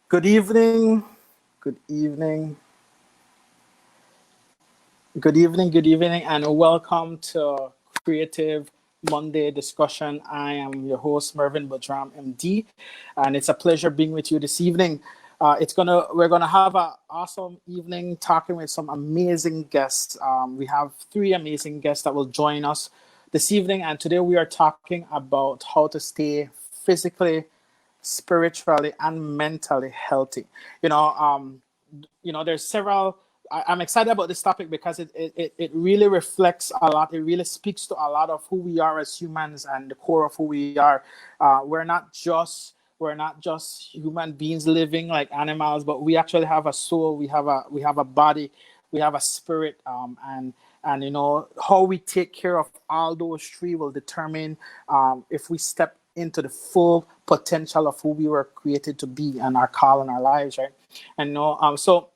Good evening, good evening, good evening, and welcome to Creative Monday Discussion. I am your host, Mervin Budram, MD, and it's a pleasure being with you this evening. We're gonna have an awesome evening talking with some amazing guests. We have three amazing guests that will join us this evening, and today we are talking about how to stay physically, spiritually, and mentally healthy. You know, um, there's several. I'm excited about this topic because it really reflects a lot. It really speaks to a lot of who we are as humans and the core of who we are. We're not just human beings living like animals, but we actually have a soul. We have a body. We have a spirit. And how we take care of all those three will determine if we step into the full potential of who we were created to be and our call in our lives, right? And so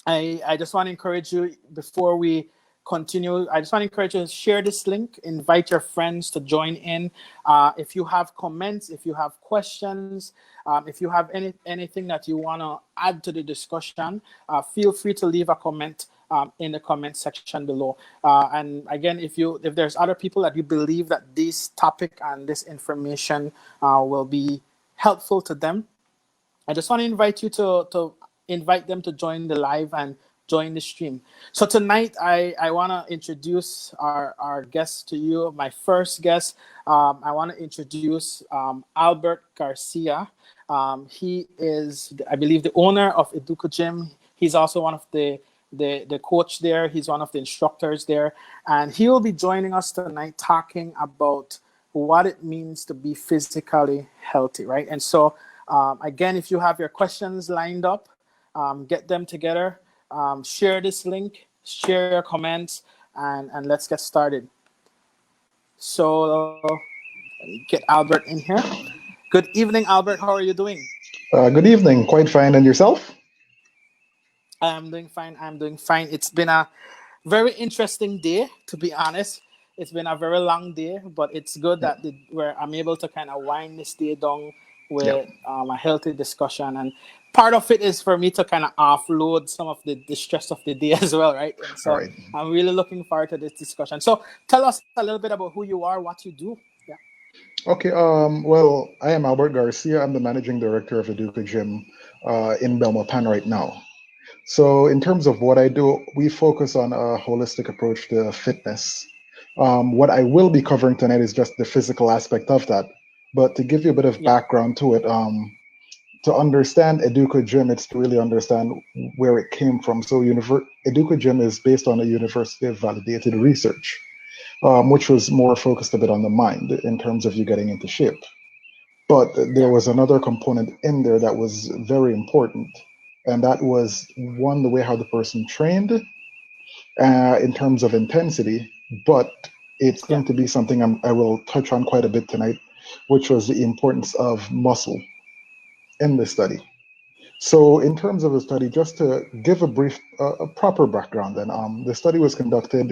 I just want to encourage you before we continue. I just want to encourage you to share this link, invite your friends to join in. If you have comments, if you have questions, if you have anything that you want to add to the discussion, feel free to leave a comment in the comment section below. And again, if there's other people that you believe that this topic and this information will be helpful to them, I just want to invite you to invite them to join the live and join the stream. So tonight, I want to introduce our guest to you. My first guest, I want to introduce Albert Garcia. He is, I believe, the owner of Educo Gym. He's also one of the coach there. He's one of the instructors there. And he will be joining us tonight talking about what it means to be physically healthy, right? And so, again, if you have your questions lined up, get them together, share this link, share your comments, and let's get started. So let me get Albert in here. Good evening, Albert. How are you doing? Good evening. Quite fine. And yourself? I'm doing fine. I'm doing fine. It's been a very interesting day, to be honest. It's been a very long day, but it's good Yeah. that where I'm able to kind of wind this day down Yeah. with a healthy discussion. And part of it is for me to kind of offload some of the stress of the day as well, right? And All so right. I'm really looking forward to this discussion. So tell us a little bit about who you are, what you do. Yeah. Okay. Well, I am Albert Garcia. I'm the managing director of Educo Gym in Belmopan right now. So, in terms of what I do, we focus on a holistic approach to fitness. What I will be covering tonight is just the physical aspect of that. But to give you a bit of Yeah. background to it, to understand Educo Gym, it's to really understand where it came from. So, Educo Gym is based on a university of validated research, which was more focused a bit on the mind in terms of you getting into shape. But there Yeah. was another component in there that was very important, and that was one, the way how the person trained in terms of intensity, but it's Yeah. going to be something I will touch on quite a bit tonight, which was the importance of muscle in the study. So, in terms of the study, just to give a brief, a proper background, then the study was conducted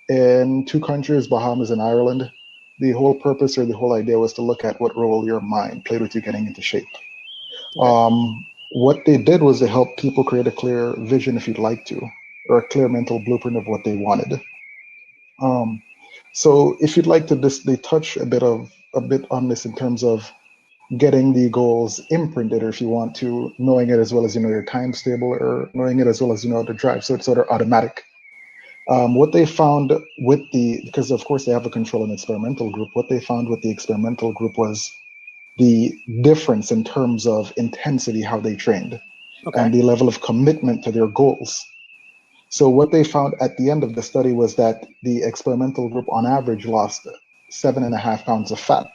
in two countries, Bahamas and Ireland. The whole purpose or the whole idea was to look at what role your mind played with you getting into shape. Okay. What they did was they helped people create a clear vision, if you'd like to, or a clear mental blueprint of what they wanted. Um, so, if you'd like to, they touch a bit on this in terms of getting the goals imprinted, or if you want to, knowing it as well as you know your times table, or knowing it as well as you know how to drive. So it's sort of automatic. What they found with because of course they have a control and experimental group, what they found with the experimental group was the difference in terms of intensity, how they trained, Okay. and the level of commitment to their goals. So what they found at the end of the study was that the experimental group on average lost 7.5 pounds of fat,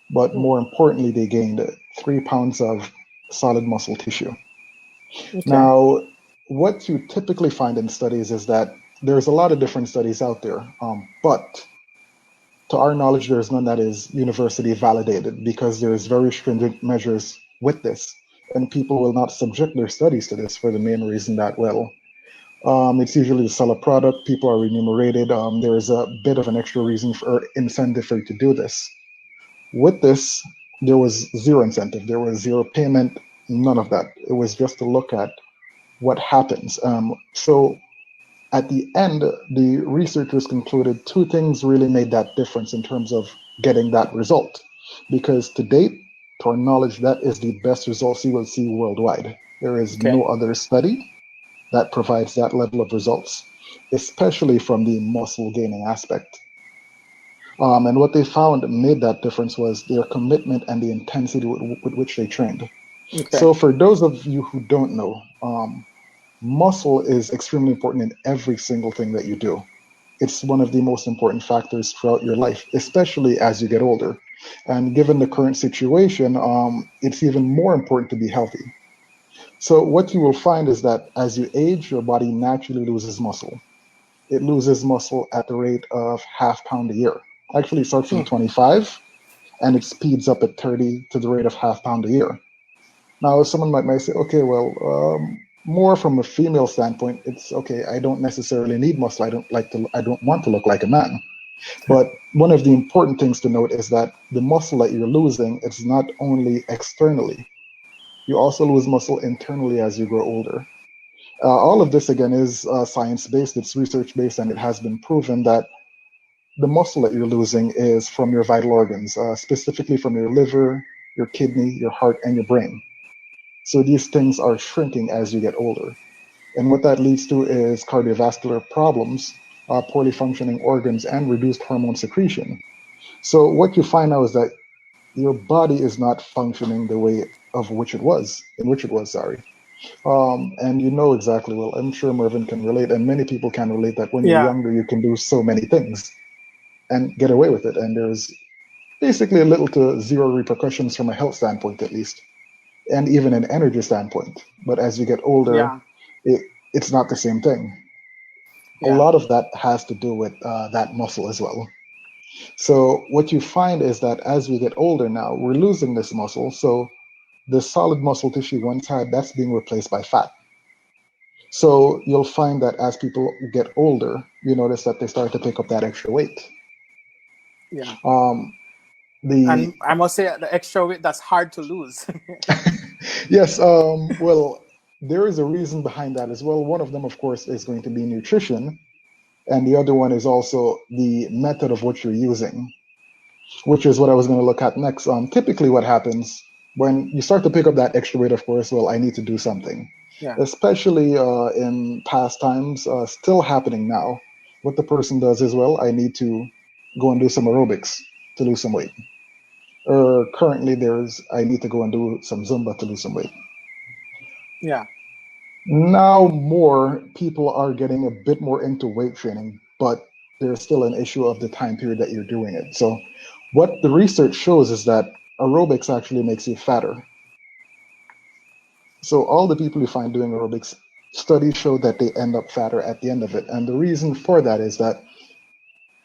but Hmm. more importantly, they gained 3 pounds of solid muscle tissue. Okay. Now, what you typically find in studies is that there's a lot of different studies out there, but to our knowledge, there's none that is university validated because there's very stringent measures with this, and people will not subject their studies to this for the main reason that, well, it's usually to sell a product, people are remunerated, there is a bit of an extra reason for incentive for you to do this. With this, there was zero incentive, there was zero payment, None of that. It was just to look at what happens. So at the end, the researchers concluded two things really made that difference in terms of getting that result. Because to date, to our knowledge, that is the best results you will see worldwide. There is Okay. no other study that provides that level of results, especially from the muscle gaining aspect. And what they found made that difference was their commitment and the intensity with which they trained. Okay. So, for those of you who don't know, muscle is extremely important in every single thing that you do. It's one of the most important factors throughout your life, especially as you get older. And given the current situation, it's even more important to be healthy. So, what you will find is that as you age, your body naturally loses muscle. It loses muscle at the rate of half pound a year. Actually, it starts from 25 and it speeds up at 30 to the rate of half pound a year. Now, someone might say, okay, well, more from a female standpoint, it's okay. I don't necessarily need muscle. I don't want to look like a man. But one of the important things to note is that the muscle that you're losing, it's not only externally. You also lose muscle internally as you grow older. All of this, again, is science-based, it's research-based, and it has been proven that the muscle that you're losing is from your vital organs, specifically from your liver, your kidney, your heart, and your brain. So these things are shrinking as you get older. And what that leads to is cardiovascular problems, poorly functioning organs, and reduced hormone secretion. So what you find now is that your body is not functioning the way of in which it was, sorry. And you know exactly well, I'm sure Mervin can relate, and many people can relate that when you're Yeah. younger, you can do so many things and get away with it. And there's basically a little to zero repercussions from a health standpoint, at least, and even an energy standpoint. But as you get older, Yeah. it's not the same thing. A Yeah. lot of that has to do with that muscle as well. So what you find is that as we get older now, we're losing this muscle. So the solid muscle tissue once had, that's being replaced by fat. So you'll find that as people get older, you notice that they start to pick up that extra weight. Yeah. Um, the And I must say the extra weight that's hard to lose. Yes, well, there is a reason behind that as well. One of them, of course, is going to be nutrition, and the other one is also the method of what you're using, which is what I was going to look at next. Typically, what happens when you start to pick up that extra weight, of course, well, I need to do something, Yeah. especially in past times, still happening now. What the person does is, well, I need to go and do some aerobics to lose some weight. Or currently, I need to go and do some Zumba to lose some weight. Yeah. Now more people are getting a bit more into weight training, but there's still an issue of the time period that you're doing it. So what the research shows is that aerobics actually makes you fatter. So all the people you find doing aerobics, studies show that they end up fatter at the end of it. And the reason for that is that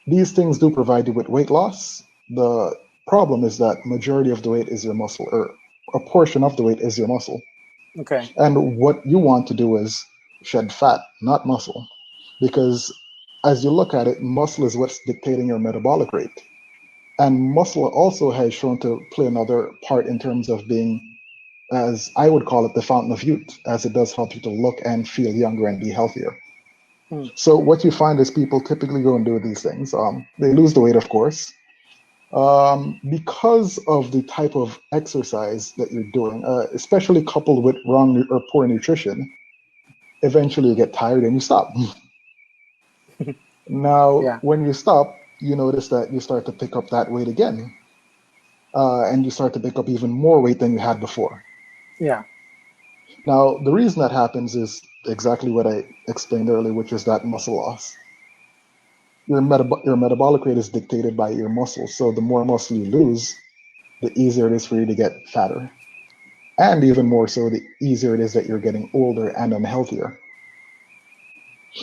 these things do provide you with weight loss. The problem is that majority of the weight is your muscle, or a portion of the weight is your muscle. Okay. And what you want to do is shed fat, not muscle. Because as you look at it, muscle is what's dictating your metabolic rate. And muscle also has shown to play another part in terms of being, as I would call it, the fountain of youth, as it does help you to look and feel younger and be healthier. Hmm. So what you find is people typically go and do these things. They lose the weight, of course, because of the type of exercise that you're doing, especially coupled with wrong or poor nutrition. Eventually, you get tired and you stop. Now, Yeah. when you stop, you notice that you start to pick up that weight again, and you start to pick up even more weight than you had before. Yeah. Now, the reason that happens is exactly what I explained earlier, which is that muscle loss. Your metabolic rate is dictated by your muscles. So the more muscle you lose, the easier it is for you to get fatter. And even more so, the easier it is that you're getting older and unhealthier.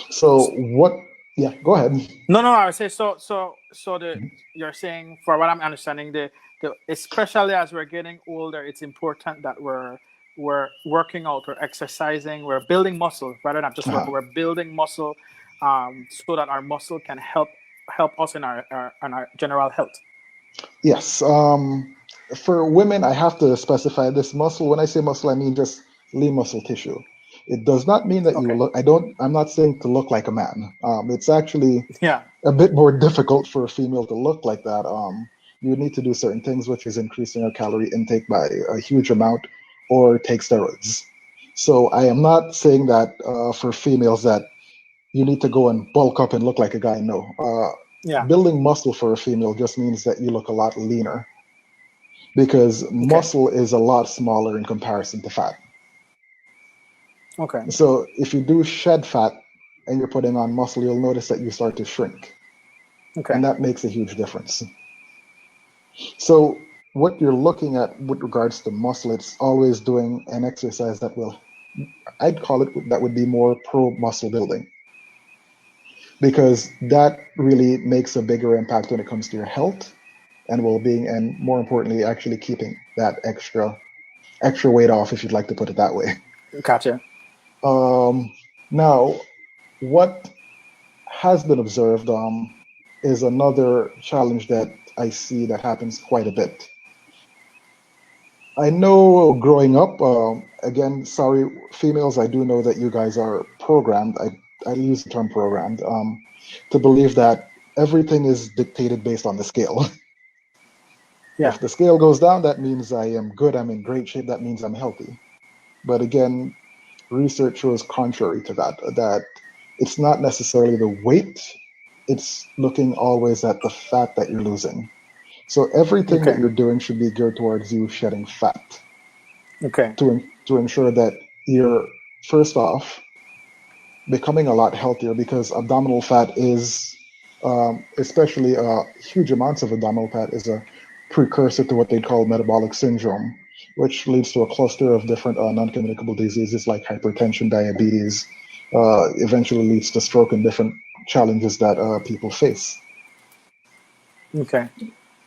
So yeah, go ahead. No, no, I would say so the you're saying, for what I'm understanding, the especially as we're getting older, it's important that we're working out, we're exercising, we're building muscle rather than just Uh-huh. working. We're building muscle, so that our muscle can help us in our general health. Yes. For women, I have to specify this muscle. When I say muscle, I mean just lean muscle tissue. It does not mean that you Okay. look. I'm not saying to look like a man. It's actually Yeah. a bit more difficult for a female to look like that. You need to do certain things, which is increasing her calorie intake by a huge amount, or take steroids. So I am not saying that for females that you need to go and bulk up and look like a guy. No. Yeah. Building muscle for a female just means that you look a lot leaner because Okay. muscle is a lot smaller in comparison to fat. Okay. So if you do shed fat and you're putting on muscle, you'll notice that you start to shrink, Okay. and that makes a huge difference. So what you're looking at with regards to muscle, it's always doing an exercise that will, I'd call it, that would be more pro muscle building, because that really makes a bigger impact when it comes to your health and well-being, and more importantly, actually keeping that extra weight off, if you'd like to put it that way. Gotcha. Um, Now, what has been observed is another challenge that I see that happens quite a bit. I know growing up, again, sorry, females, I do know that you guys are programmed. I use the term programmed to believe that everything is dictated based on the scale. Yeah. If the scale goes down, that means I am good, I'm in great shape, that means I'm healthy. But again, research shows contrary to that, that it's not necessarily the weight, it's looking always at the fat that you're losing. So everything that Okay. you're doing should be geared towards you shedding fat Okay. to ensure that you're, first off, becoming a lot healthier, because abdominal fat is, especially huge amounts of abdominal fat, is a precursor to what they call metabolic syndrome, which leads to a cluster of different non-communicable diseases like hypertension, diabetes, eventually leads to stroke and different challenges that people face. Okay.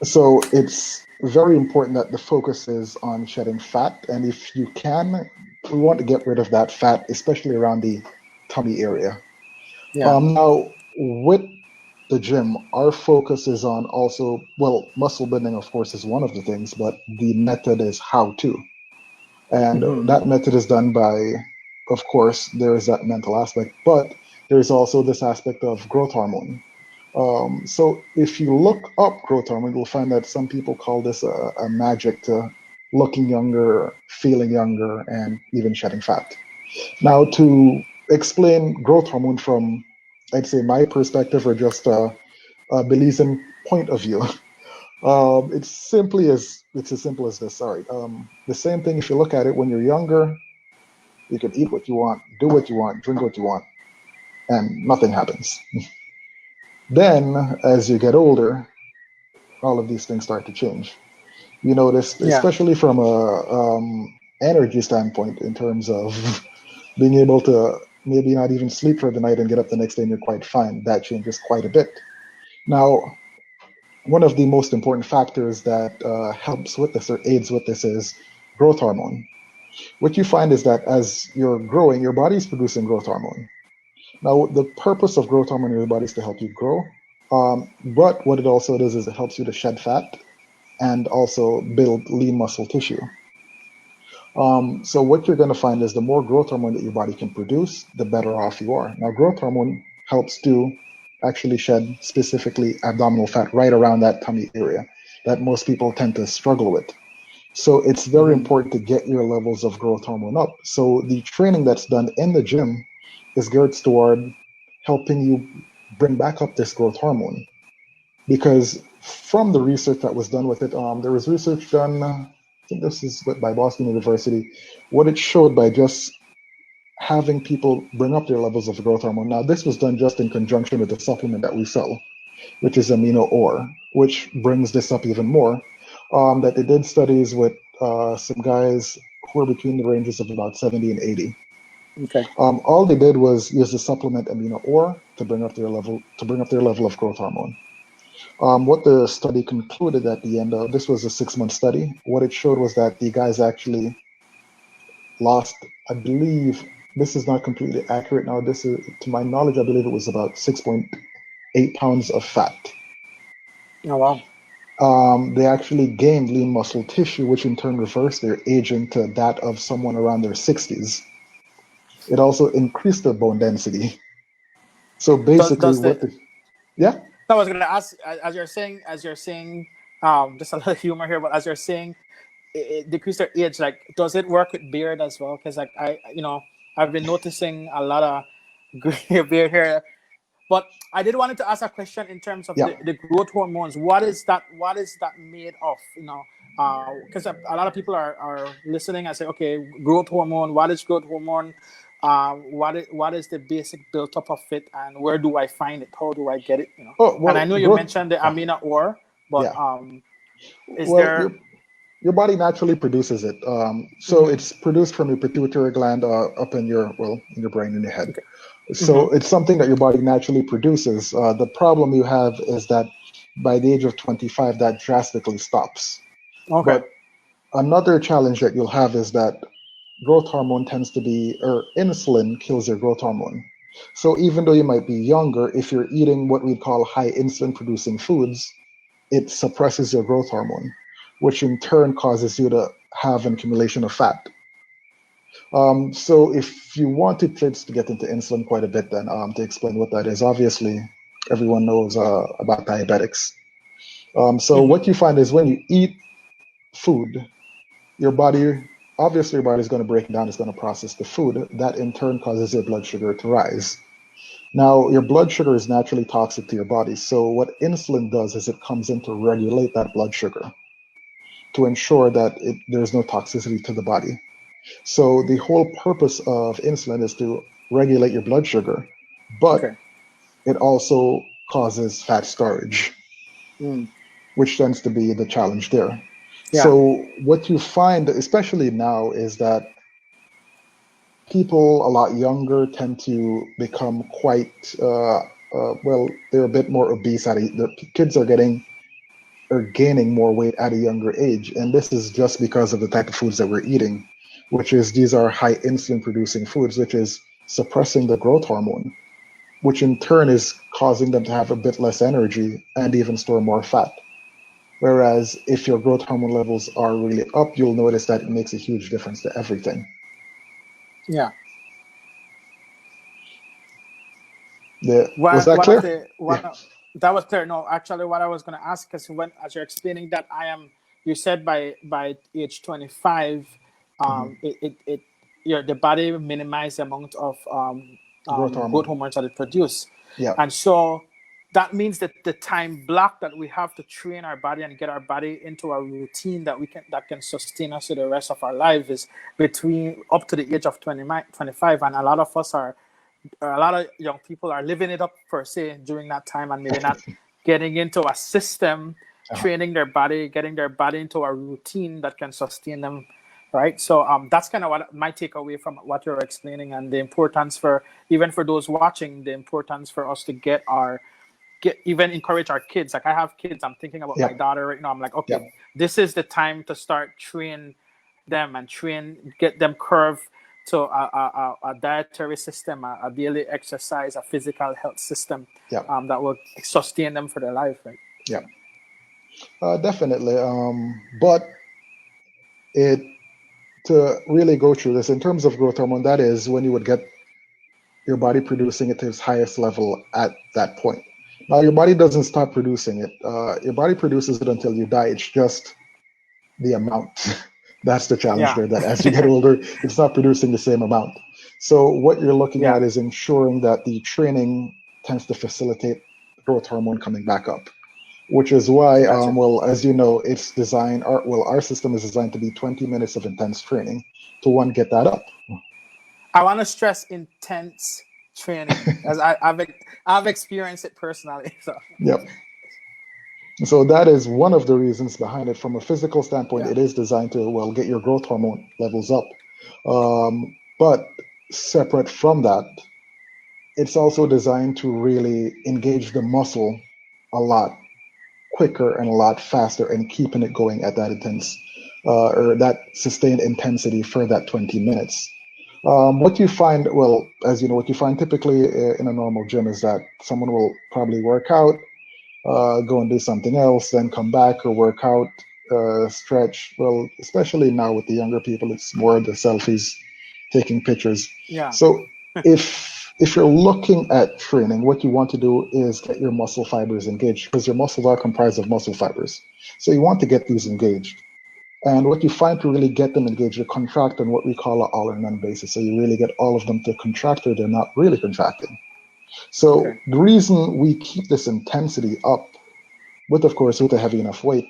So it's very important that the focus is on shedding fat, and if you can, we want to get rid of that fat, especially around the tummy area. Yeah. Now, with the gym, our focus is on also, well, muscle building, of course, is one of the things, but the method is how to. And Mm-hmm. that method is done by, of course, there is that mental aspect, but there's also this aspect of growth hormone. So if you look up growth hormone, you'll find that some people call this a magic to looking younger, feeling younger, and even shedding fat. Now, to explain growth hormone from, I'd say, my perspective, or just a Belizean point of view, it's as simple as this. Sorry, the same thing. If you look at it, when you're younger, you can eat what you want, do what you want, drink what you want, and nothing happens. Then, as you get older, all of these things start to change. You notice, Yeah. especially from a energy standpoint, in terms of being able to maybe not even sleep for the night and get up the next day and you're quite fine. That changes quite a bit. Now, one of the most important factors that helps with this or aids with this is growth hormone. What you find is that as you're growing, your body is producing growth hormone. Now, the purpose of growth hormone in your body is to help you grow. But what it also does is it helps you to shed fat and also build lean muscle tissue. So what you're going to find is the more growth hormone that your body can produce, the better off you are. Now, growth hormone helps to actually shed specifically abdominal fat right around that tummy area that most people tend to struggle with. So it's very Mm-hmm. important to get your levels of growth hormone up. So the training that's done in the gym is geared toward helping you bring back up this growth hormone. Because from the research that was done with it, there was research done, I think this is by Boston University, what it showed by just having people bring up their levels of growth hormone. Now, this was done just in conjunction with the supplement that we sell, which is amino ore, which brings this up even more. That they did studies with some guys who were between the ranges of about 70 and 80. Okay. All they did was use the supplement amino ore to bring up their level of growth hormone. What the study concluded at the end of this was a 6-month study. What it showed was that the guys actually lost, I believe, this is not completely accurate now. This is, to my knowledge, I believe it was about 6.8 pounds of fat. Oh wow. they actually gained lean muscle tissue, which in turn reversed their aging to that of someone around their 60s. It also increased their bone density. So basically, Does the yeah. No, I was gonna ask, as you're saying, just a little humor here, but as you're saying, it decrease their age. Like, does it work with beard as well? Because like I've been noticing a lot of gray beard here. But I did wanted to ask a question in terms of Yeah. the growth hormones. What is that? What is that made of? Because a lot of people are listening and say, okay, growth hormone. What is growth hormone? What is the basic built up of it, and where do I find it? How do I get it? Oh And I well, know you growth. mentioned the amino ore, but Yeah. is Well, there? your body naturally produces it. So Mm-hmm. it's produced from your pituitary gland up in in your brain in your head. Okay. Mm-hmm. So it's something that your body naturally produces. The problem you have is that by the age of 25, that drastically stops. Okay. But another challenge that you'll have is that growth hormone tends to be, or insulin kills your growth hormone. So even though you might be younger, if you're eating what we call high insulin producing foods, it suppresses your growth hormone, which in turn causes you to have an accumulation of fat. So if you wanted kids to get into insulin quite a bit, then to explain what that is, obviously everyone knows about diabetics. So Mm-hmm. what you find is when you eat food, your body, obviously your body is going to break down, it's going to process the food. That in turn causes your blood sugar to rise. Now, your blood sugar is naturally toxic to your body. So what insulin does is it comes in to regulate that blood sugar to ensure that there's no toxicity to the body. So the whole purpose of insulin is to regulate your blood sugar, but Okay. it also causes fat storage, Mm. which tends to be the challenge there. Yeah. So what you find, especially now, is that people a lot younger tend to become quite well. They're a bit more obese. The kids are gaining more weight at a younger age, and this is just because of the type of foods that we're eating, which is these are high insulin producing foods, which is suppressing the growth hormone, which in turn is causing them to have a bit less energy and even store more fat. Whereas if your growth hormone levels are really up, you'll notice that it makes a huge difference to everything. Yeah. Was that One of clear? the one Yeah. of, that was clear. No, actually, what I was going to ask is when as you're explaining that you said by age 25, Mhm. it the body minimize the amount of Growth growth hormone. hormones that it produce, Yeah. and so that means that the time block that we have to train our body and get our body into a routine that can sustain us for the rest of our life is between up to the age of 25, and a lot of young people are living it up per se during that time and maybe not getting into a system, Uh-huh. training their body, getting their body into a routine that can sustain them, right? So that's kind of what my takeaway from what you're explaining, and the importance for even for those watching, the importance for us to get even encourage our kids. Like I have kids, I'm thinking about my Yep. daughter right now. I'm like, Yep. okay, this is the time to start train them and get them curve to a dietary system, a daily exercise, a physical health system Yep. that will sustain them for their life, right? Yep. Definitely. But it to really go through this in terms of growth hormone, that is when you would get your body producing it to its highest level at that point. Now, your body doesn't stop producing it. Your body produces it until you die. It's just the amount. That's the challenge Yeah. there, that as you get older, it's not producing the same amount. So, what you're looking Yeah. at is ensuring that the training tends to facilitate growth hormone coming back up, which is why, Gotcha. well, as you know, it's designed, our system is designed to be 20 minutes of intense training to one, get that up. I want to stress intense training as I've experienced it personally. So Yep. So that is one of the reasons behind it. From a physical standpoint, yeah. it is designed to, well, get your growth hormone levels up. But separate from that, it's also designed to really engage the muscle a lot quicker and a lot faster and keeping it going at that intense or that sustained intensity for that 20 minutes. What you find, well, as you know, what you find typically in a normal gym is that someone will probably work out, go and do something else, then come back or work out, stretch. Well, especially now with the younger people, it's more the selfies, taking pictures. Yeah. So if you're looking at training, what you want to do is get your muscle fibers engaged because your muscles are comprised of muscle fibers. So you want to get these engaged. And what you find to really get them engaged, you contract on what we call an all or none basis. So you really get all of them to contract or they're not really contracting. So Okay. the reason we keep this intensity up with, of course, with a heavy enough weight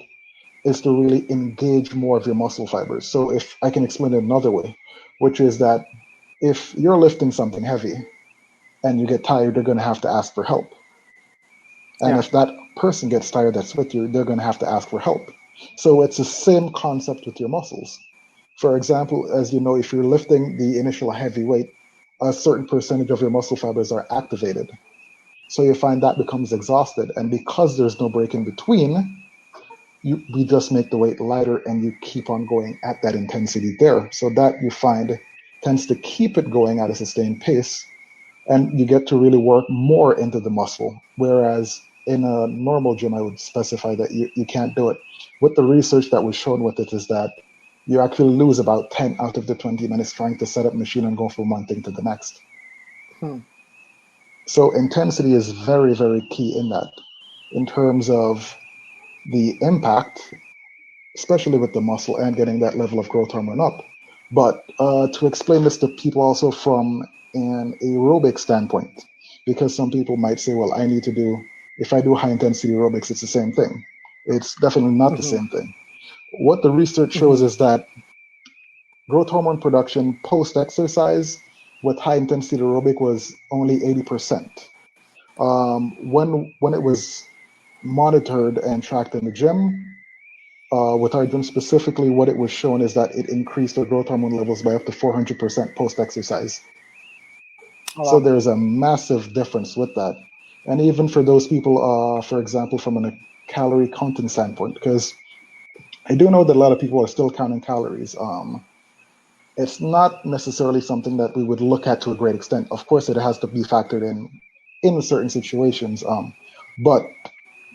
is to really engage more of your muscle fibers. So if I can explain it another way, which is that if you're lifting something heavy and you get tired, you're going to have to ask for help. And Yeah. if that person gets tired that's with you, they're going to have to ask for help. So it's the same concept with your muscles. For example, as you know, if you're lifting the initial heavy weight, a certain percentage of your muscle fibers are activated. So you find that becomes exhausted. And because there's no break in between, we just make the weight lighter and you keep on going at that intensity there. So that you find tends to keep it going at a sustained pace and you get to really work more into the muscle. Whereas in a normal gym, I would specify that you can't do it. With the research that was shown with it is that you actually lose about 10 out of the 20 minutes trying to set up machine and go from one thing to the next. Hmm. So intensity is very, very key in that, in terms of the impact, especially with the muscle and getting that level of growth hormone up. But to explain this to people also from an aerobic standpoint, because some people might say, well, if I do high intensity aerobics, it's the same thing. It's definitely not the Mm-hmm. same thing. What the research shows Mm-hmm. is that growth hormone production post exercise with high intensity aerobic was only 80%. When it was monitored and tracked in the gym, with our gym specifically, what it was shown is that it increased our growth hormone levels by up to 400% post exercise. Oh, So wow. there's a massive difference with that. And even for those people, for example, from a calorie counting standpoint, because I do know that a lot of people are still counting calories. It's not necessarily something that we would look at to a great extent. Of course, it has to be factored in certain situations. But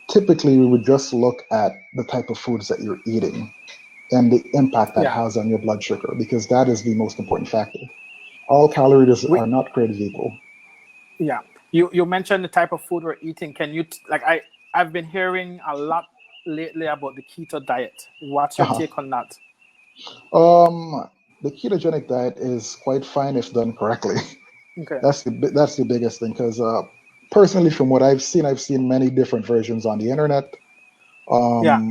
typically, we would just look at the type of foods that you're eating and the impact that Yeah. has on your blood sugar, because that is the most important factor. All calories We, are not created equal. yeah. You mentioned the type of food we're eating. Can you I've been hearing a lot lately about the keto diet. What's your Uh-huh. take on that? The ketogenic diet is quite fine if done correctly. Okay. That's the biggest thing, because personally, from what I've seen many different versions on the internet. Yeah.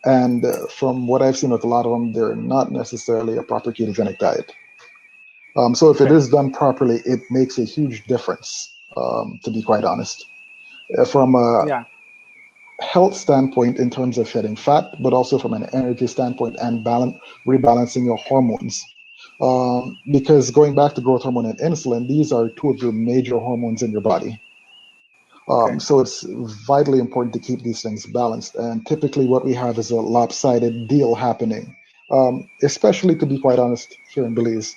And from what I've seen with a lot of them, they're not necessarily a proper ketogenic diet. So if it Okay. is done properly, it makes a huge difference, to be quite honest. From a Yeah. health standpoint in terms of shedding fat, but also from an energy standpoint and rebalancing your hormones. Because going back to growth hormone and insulin, these are two of your major hormones in your body. Okay. So it's vitally important to keep these things balanced. And typically, what we have is a lopsided deal happening, especially to be quite honest, here in Belize,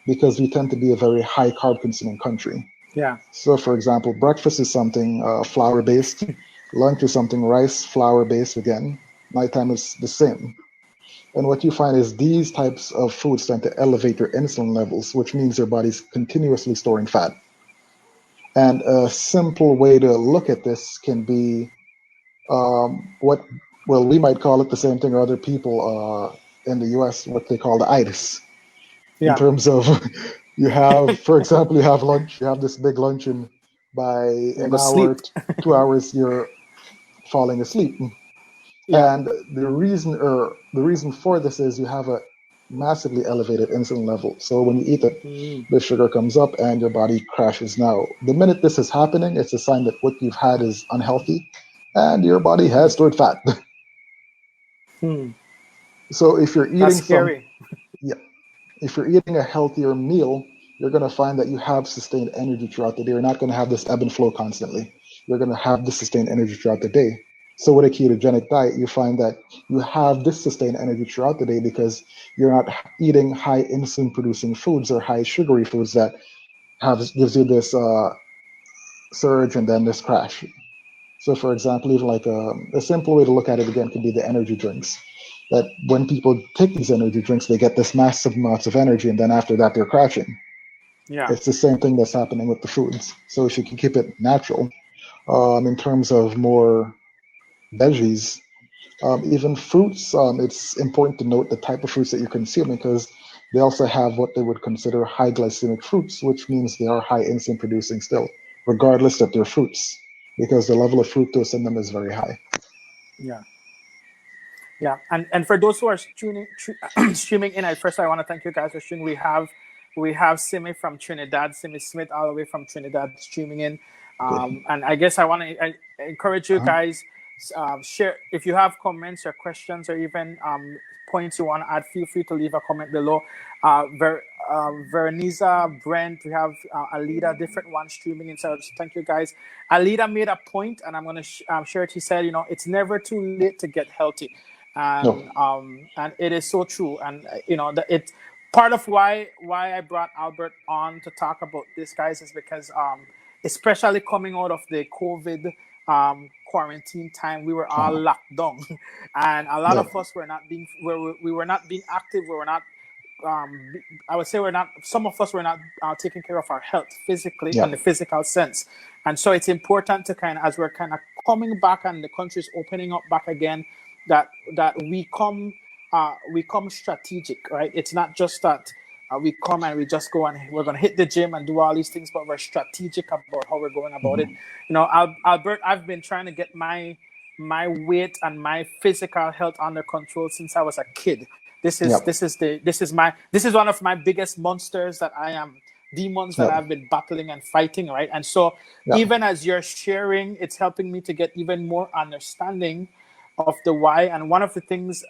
because we tend to be a very high carb consuming country. Yeah. So, for example, breakfast is something flour based, lunch is something rice, flour based again, nighttime is the same. And what you find is these types of foods tend to elevate your insulin levels, which means your body's continuously storing fat. And a simple way to look at this can be what, well, we might call it the same thing, or other people in the US, what they call the itis, in Yeah. terms of you have, for example, you have lunch, you have this big luncheon, by You an go hour, sleep. 2 hours, you're falling asleep. Yeah. And the reason for this is you have a massively elevated insulin level. So when you eat it, Mm. the sugar comes up and your body crashes. Now, the minute this is happening, it's a sign that what you've had is unhealthy and your body has stored fat. Mm. So if you're That's eating scary. yeah, if you're eating a healthier meal, you're going to find that you have sustained energy throughout the day. You're not going to have this ebb and flow constantly. You're going to have this sustained energy throughout the day. So with a ketogenic diet, you find that you have this sustained energy throughout the day because you're not eating high insulin producing foods or high sugary foods that gives you this surge and then this crash. So, for example, even like a simple way to look at it again could be the energy drinks. That when people take these energy drinks, they get this massive amounts of energy, and then after that, they're crashing. Yeah. It's the same thing that's happening with the foods. So, if you can keep it natural, in terms of more veggies, even fruits, it's important to note the type of fruits that you're consuming because they also have what they would consider high glycemic fruits, which means they are high insulin producing still, regardless that they're fruits, because the level of fructose in them is very high. Yeah. Yeah, and for those who are streaming in, at first I want to thank you guys for streaming. We have Simi from Trinidad, Simi Smith all the way from Trinidad streaming in, Okay. and I guess I want to encourage you Uh-huh. guys, share if you have comments or questions or even points you want to add. Feel free to leave a comment below. Veroniza, Brent, we have Alida, different ones streaming in. So thank you guys. Alida made a point, and I'm going to share it. He said, it's never too late to get healthy, No. and it is so true. And it part of why I brought Albert on to talk about this, guys, is because especially coming out of the COVID quarantine time, we were all Uh-huh. locked down, and a lot Yeah. of us we were not being active. We were not. I would say we're not. Some of us were not taking care of our health physically, Yeah. on the physical sense, and so it's important to as we're kind of coming back and the country's opening up back again, that we come strategic, right? It's not just that we come and we just go and we're going to hit the gym and do all these things, but we're strategic about how we're going about it. Mhm. Albert, I've been trying to get my weight and my physical health under control since I was a kid. Yep. This is one of my biggest monsters that I am, demons that Yep. I've been battling and fighting, right? And so Yep. even as you're sharing, it's helping me to get even more understanding of the why. And one of the things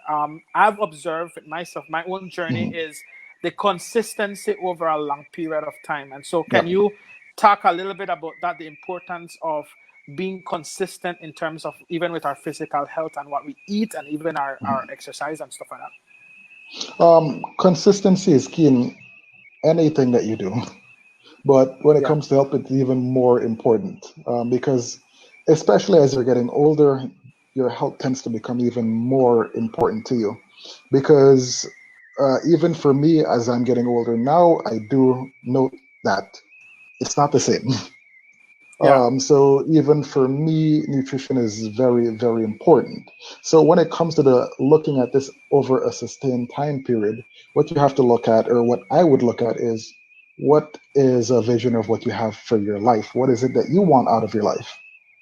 I've observed with myself, my own journey, Mhm. is the consistency over a long period of time. And so can Yep. you talk a little bit about that, the importance of being consistent in terms of even with our physical health and what we eat and even our exercise and stuff like that? Consistency is key in anything that you do. But when it Yeah. comes to health, it's even more important because, especially as you're getting older, your health tends to become even more important to you. Because even for me, as I'm getting older now, I do note that it's not the same. Yeah. So even for me, nutrition is very, very important. So when it comes to the looking at this over a sustained time period, what you have to look at, or what I would look at, is what is a vision of what you have for your life? What is it that you want out of your life?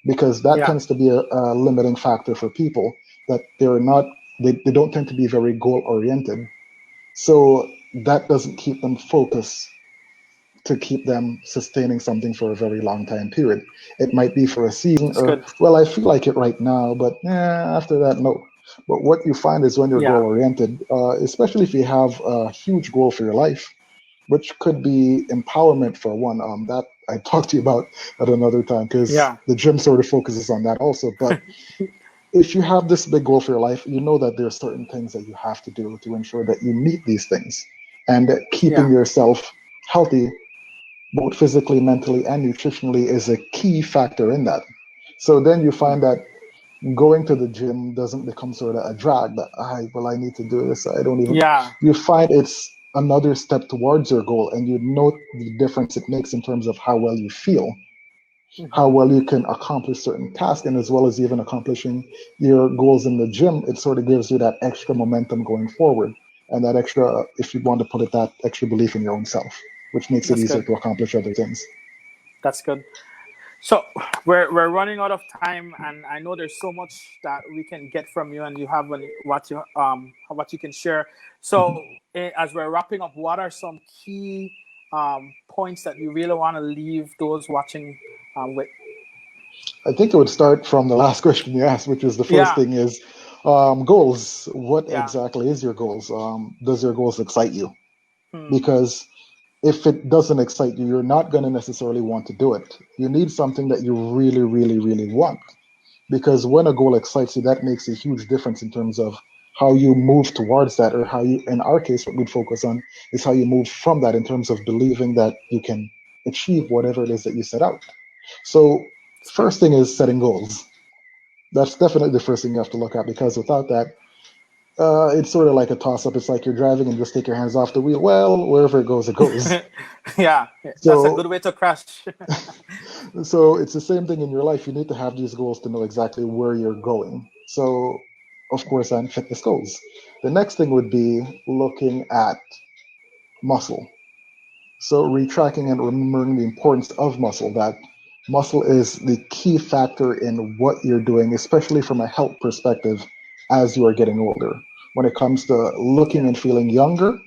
Because that Yeah. tends to be a limiting factor for people, that they don't tend to be very goal oriented. So that doesn't keep them focused to keep them sustaining something for a very long time period. It might be for a season, That's or, good. well, I feel like it right now, but after that, no. But what you find is when you're goal Yeah. oriented, especially if you have a huge goal for your life, which could be empowerment for one, that I talked to you about at another time because Yeah. the gym sort of focuses on that also. But if you have this big goal for your life, you know that there are certain things that you have to do to ensure that you meet these things, and that keeping Yeah. yourself healthy both physically, mentally, and nutritionally is a key factor in that. So then you find that going to the gym doesn't become sort of a drag that I need to do this. I don't even. Yeah. You find it's another step towards your goal, and you note the difference it makes in terms of how well you feel, how Hmm. well you can accomplish certain tasks, and as well as even accomplishing your goals in the gym. It sort of gives you that extra momentum going forward, and that extra, if you want to put it, that extra belief in your own self, which makes it That's easier good. to accomplish other things. That's good. So we're running out of time, and I know there's so much that we can get from you, and you have what you can share. Mhm. So as we're wrapping up, what are some key points that you really want to leave those watching with? I think it would start from the last question you asked, which is the first Yeah. thing is goals. What Yeah. exactly is your goals? Does your goals excite you? Hmm. Because if it doesn't excite you, you're not going to necessarily want to do it. You need something that you really, really, really want. Because when a goal excites you, that makes a huge difference in terms of how you move towards that, or how you, in our case, what we'd focus on is how you move from that in terms of believing that you can achieve whatever it is that you set out. So, That's good. first thing is setting goals. That's definitely the first thing you have to look at, because without that, it's sort of like a toss up. It's like you're driving and just take your hands off the wheel. Well, wherever it goes, it goes. Yeah, that's a good So, way to crash. so it's the same thing in your life. You need to have these goals to know exactly where you're going. So, of course, and fitness goals. The next thing would be looking at muscle. So, retracking and remembering the importance of muscle. That muscle is the key factor in what you're doing, especially from a health perspective as you are getting older. When it comes to looking Yeah, and feeling younger,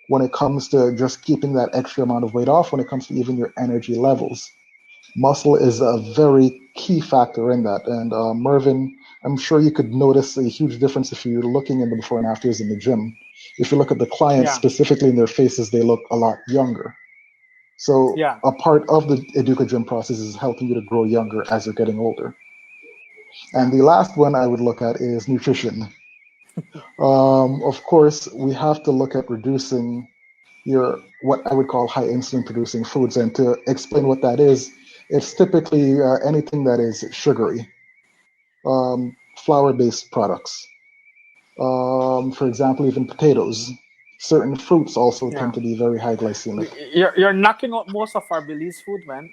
when it comes to just keeping that extra amount of weight off, when it comes to even your energy levels. Muscle is a very key factor in that. And Mervin, I'm sure you could notice a huge difference if you're looking in the before and afters in the gym. If you look at the clients yeah, specifically in their faces, they look a lot younger. So yeah, a part of the Educo Gym process is helping you to grow younger as you're getting older. And yeah, the last one I would look at is nutrition. Of course, we have to look at reducing your what I would call high insulin producing foods. And to explain what that is, it's typically anything that is sugary, flour based products. For example, even potatoes. Certain fruits also tend yeah. to be very high glycemic. You're knocking out most of our Belize food, man.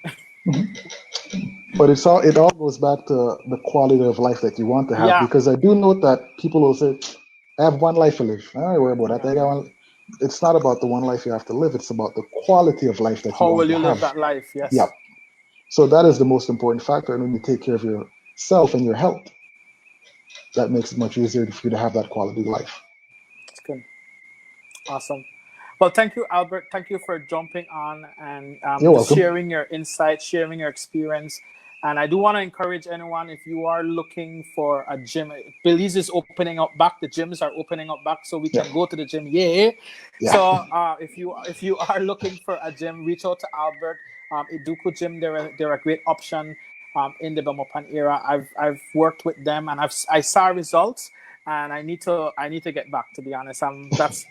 But it all goes back to the quality of life that you want to have, Yeah, because I do note that people will say, I have one life to live. I don't worry about that. yeah. It's not about the one life you have to live, it's about the quality of life that you How want will to you live have. that life? Yeah. Yes, So that is the most important factor. And when you take care of yourself and your health, that makes it much easier for you to have that quality life. it's good. Awesome. Well, thank you, Albert. Thank you for jumping on and You're just welcome. sharing your insights, sharing your experience. And I do want to encourage anyone, if you are looking for a gym, Belize is opening up back. The gyms are opening up back, so we Yeah. can go to the gym. Yeah. Yeah. So if you are looking for a gym, reach out to Albert. Educo Gym, they're a great option in the Belmopan area. I've worked with them, and I saw results, and I need to get back, to be honest.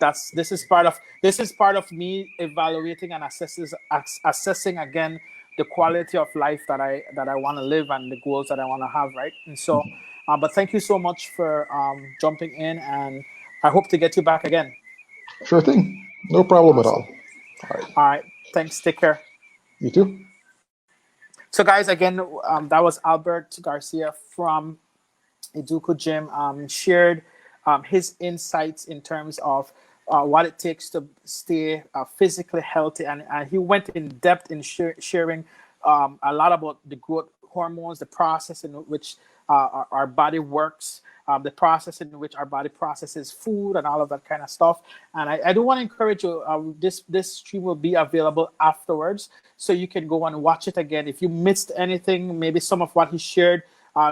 That's this is part of me evaluating and assessing again the quality of life that I want to live and the goals that I want to have, right? And so but thank you so much for jumping in, and I hope to get you back again. Sure thing. No problem at Awesome. all. All right. All right, thanks, take care. You too. So guys, again, that was Albert Garcia from Educo Gym, shared his insights in terms of what it takes to stay physically healthy, and he went in depth in sharing a lot about the growth hormones, the process in which our body works, the process in which our body processes food, and all of that kind of stuff. And I do want to encourage you. This stream will be available afterwards, so you can go and watch it again. If you missed anything, maybe some of what he shared,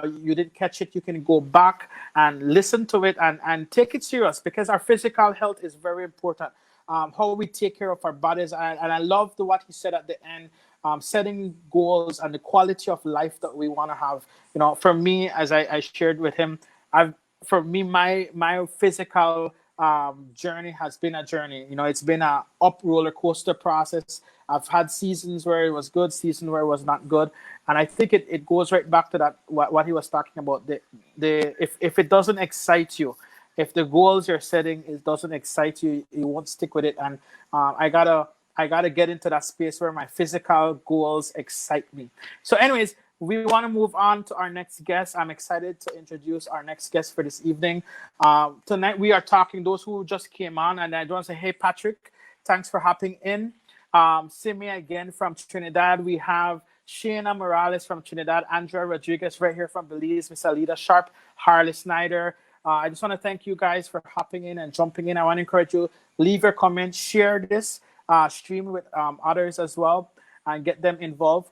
you didn't catch it, you can go back and listen to it, and take it serious, because our physical health is very important. How we take care of our bodies. And I love what he said at the end, setting goals and the quality of life that we want to have. For me, as I shared with him, I've for me, my physical journey has been a journey. It's been a up roller coaster process. I've had seasons where it was good, seasons where it was not good, and I think it goes right back to that what he was talking about. If it doesn't excite you, if the goals you're setting it doesn't excite you, you won't stick with it. And I gotta get into that space where my physical goals excite me. So, anyways, we want to move on to our next guest. I'm excited to introduce our next guest for this evening. Tonight we are talking, those who just came on, and I want to say, hey, Patrick, thanks for hopping in. Simi again from Trinidad. We have Shayna Morales from Trinidad, Andrea Rodriguez right here from Belize, Miss Alida Sharp, Harley Snyder. I just want to thank you guys for hopping in and jumping in. I want to encourage you, leave your comments, share this stream with others as well, and get them involved.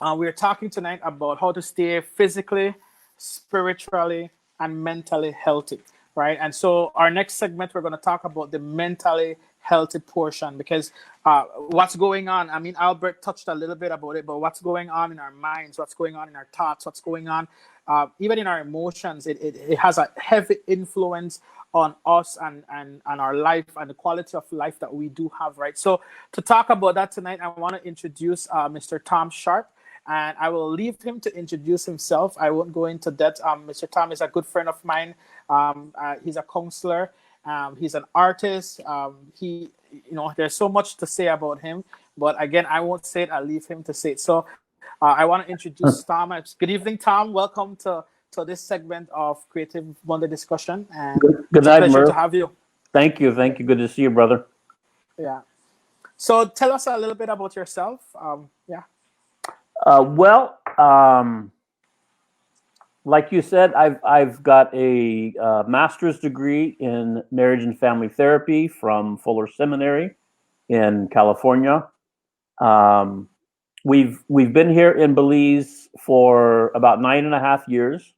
We're talking tonight about how to stay physically, spiritually, and mentally healthy, right? And so, our next segment, we're going to talk about the mentally healthy portion, because what's going on? I mean, Albert touched a little bit about it, but what's going on in our minds, what's going on in our thoughts, what's going on even in our emotions, it has a heavy influence on us and our life and the quality of life that we do have, right? So, to talk about that tonight, I want to introduce Mr. Tom Sharp. and I will leave him to introduce himself. I won't go into that. Mr. Tom is a good friend of mine. He's a counselor. He's an artist. There's so much to say about him, but again, I won't say it. I'll leave him to say it. So I want to introduce Tom. Good evening, Tom. Welcome to this segment of Creative Monday Discussion, and Good it's a night, pleasure Merv. to have you. Thank you. Good to see you, brother. Yeah. So tell us a little bit about yourself. Like you said, I've got a master's degree in marriage and family therapy from Fuller Seminary in California. We've been here in Belize for about 9.5 years.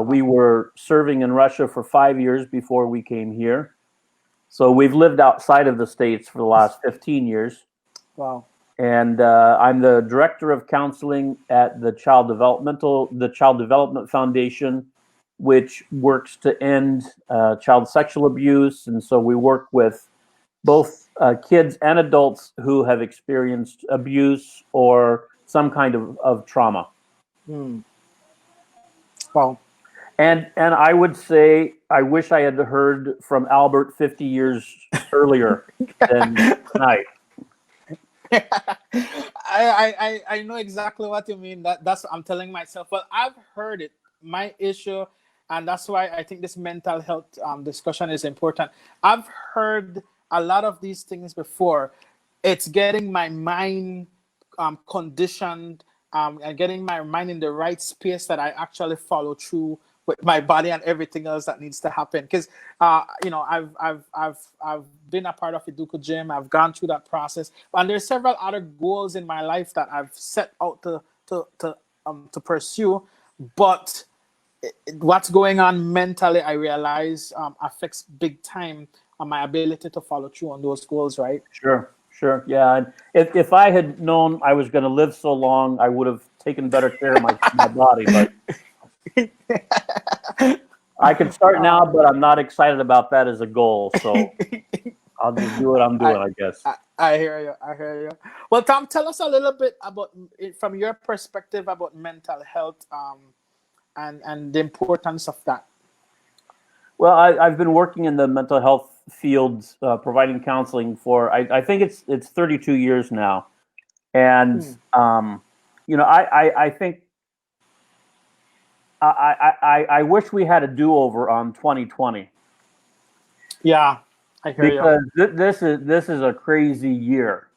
We were serving in Russia for 5 years before we came here. So we've lived outside of the States for the last 15 years. Wow. And I'm the director of counseling at the Child Development Foundation, which works to end child sexual abuse. And so we work with both kids and adults who have experienced abuse or some kind of trauma. Wow. And I would say I wish I had heard from Albert 50 years earlier than tonight. I know exactly what you mean. That's what I'm telling myself. Well, I've heard it. My issue, and that's why I think this mental health discussion is important. I've heard a lot of these things before. It's getting my mind conditioned and getting my mind in the right space that I actually follow through with my body and everything else that needs to happen. Because I've been a part of Educo Gym. I've gone through that process, and there's several other goals in my life that I've set out to pursue. But what's going on mentally, I realize affects big time on my ability to follow through on those goals. Right? Sure. Yeah. And if I had known I was going to live so long, I would have taken better care of my body. But I can start now, but I'm not excited about that as a goal. So I'll just do what I'm doing, I guess. I hear you. Well, Tom, tell us a little bit about, from your perspective, about mental health and the importance of that. Well, I've been working in the mental health field, providing counseling for, I think it's 32 years now. And, I think I wish we had a do-over on 2020. Yeah, I hear you. Because this is a crazy year.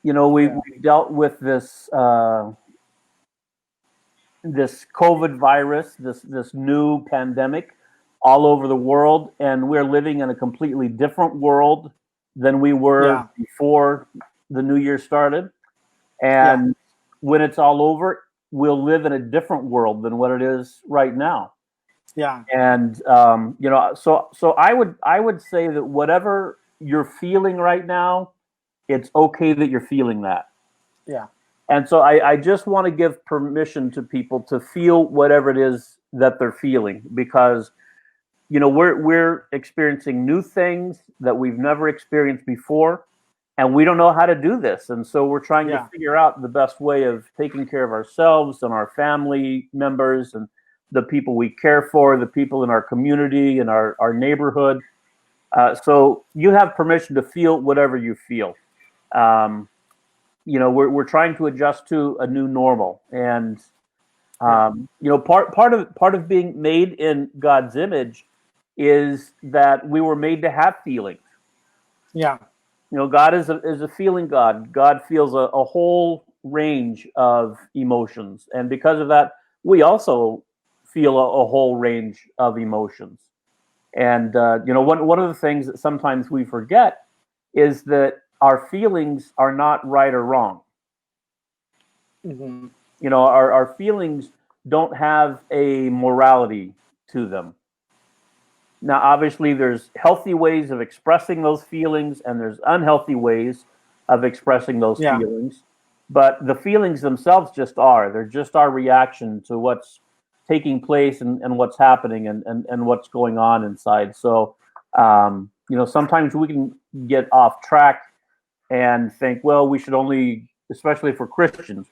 We dealt with this this COVID virus, this new pandemic all over the world, and we're living in a completely different world than we were before the new year started. And when it's all over, we'll live in a different world than what it is right now. Yeah. And so I would say that whatever you're feeling right now, it's okay that you're feeling that. Yeah. And so I just want to give permission to people to feel whatever it is that they're feeling, because we're experiencing new things that we've never experienced before. And we don't know how to do this. And so we're trying to figure out the best way of taking care of ourselves and our family members and the people we care for, the people in our community and our neighborhood. So you have permission to feel whatever you feel. We're trying to adjust to a new normal. And, part of being made in God's image is that we were made to have feelings. Yeah. God is a feeling God. God feels a whole range of emotions. And because of that, we also feel a whole range of emotions. And, one of the things that sometimes we forget is that our feelings are not right or wrong. Mm-hmm. Our feelings don't have a morality to them. Now, obviously, there's healthy ways of expressing those feelings, and there's unhealthy ways of expressing those feelings. But the feelings themselves just are. They're just our reaction to what's taking place and what's happening and what's going on inside. So, sometimes we can get off track and think, well, we should only, especially for Christians,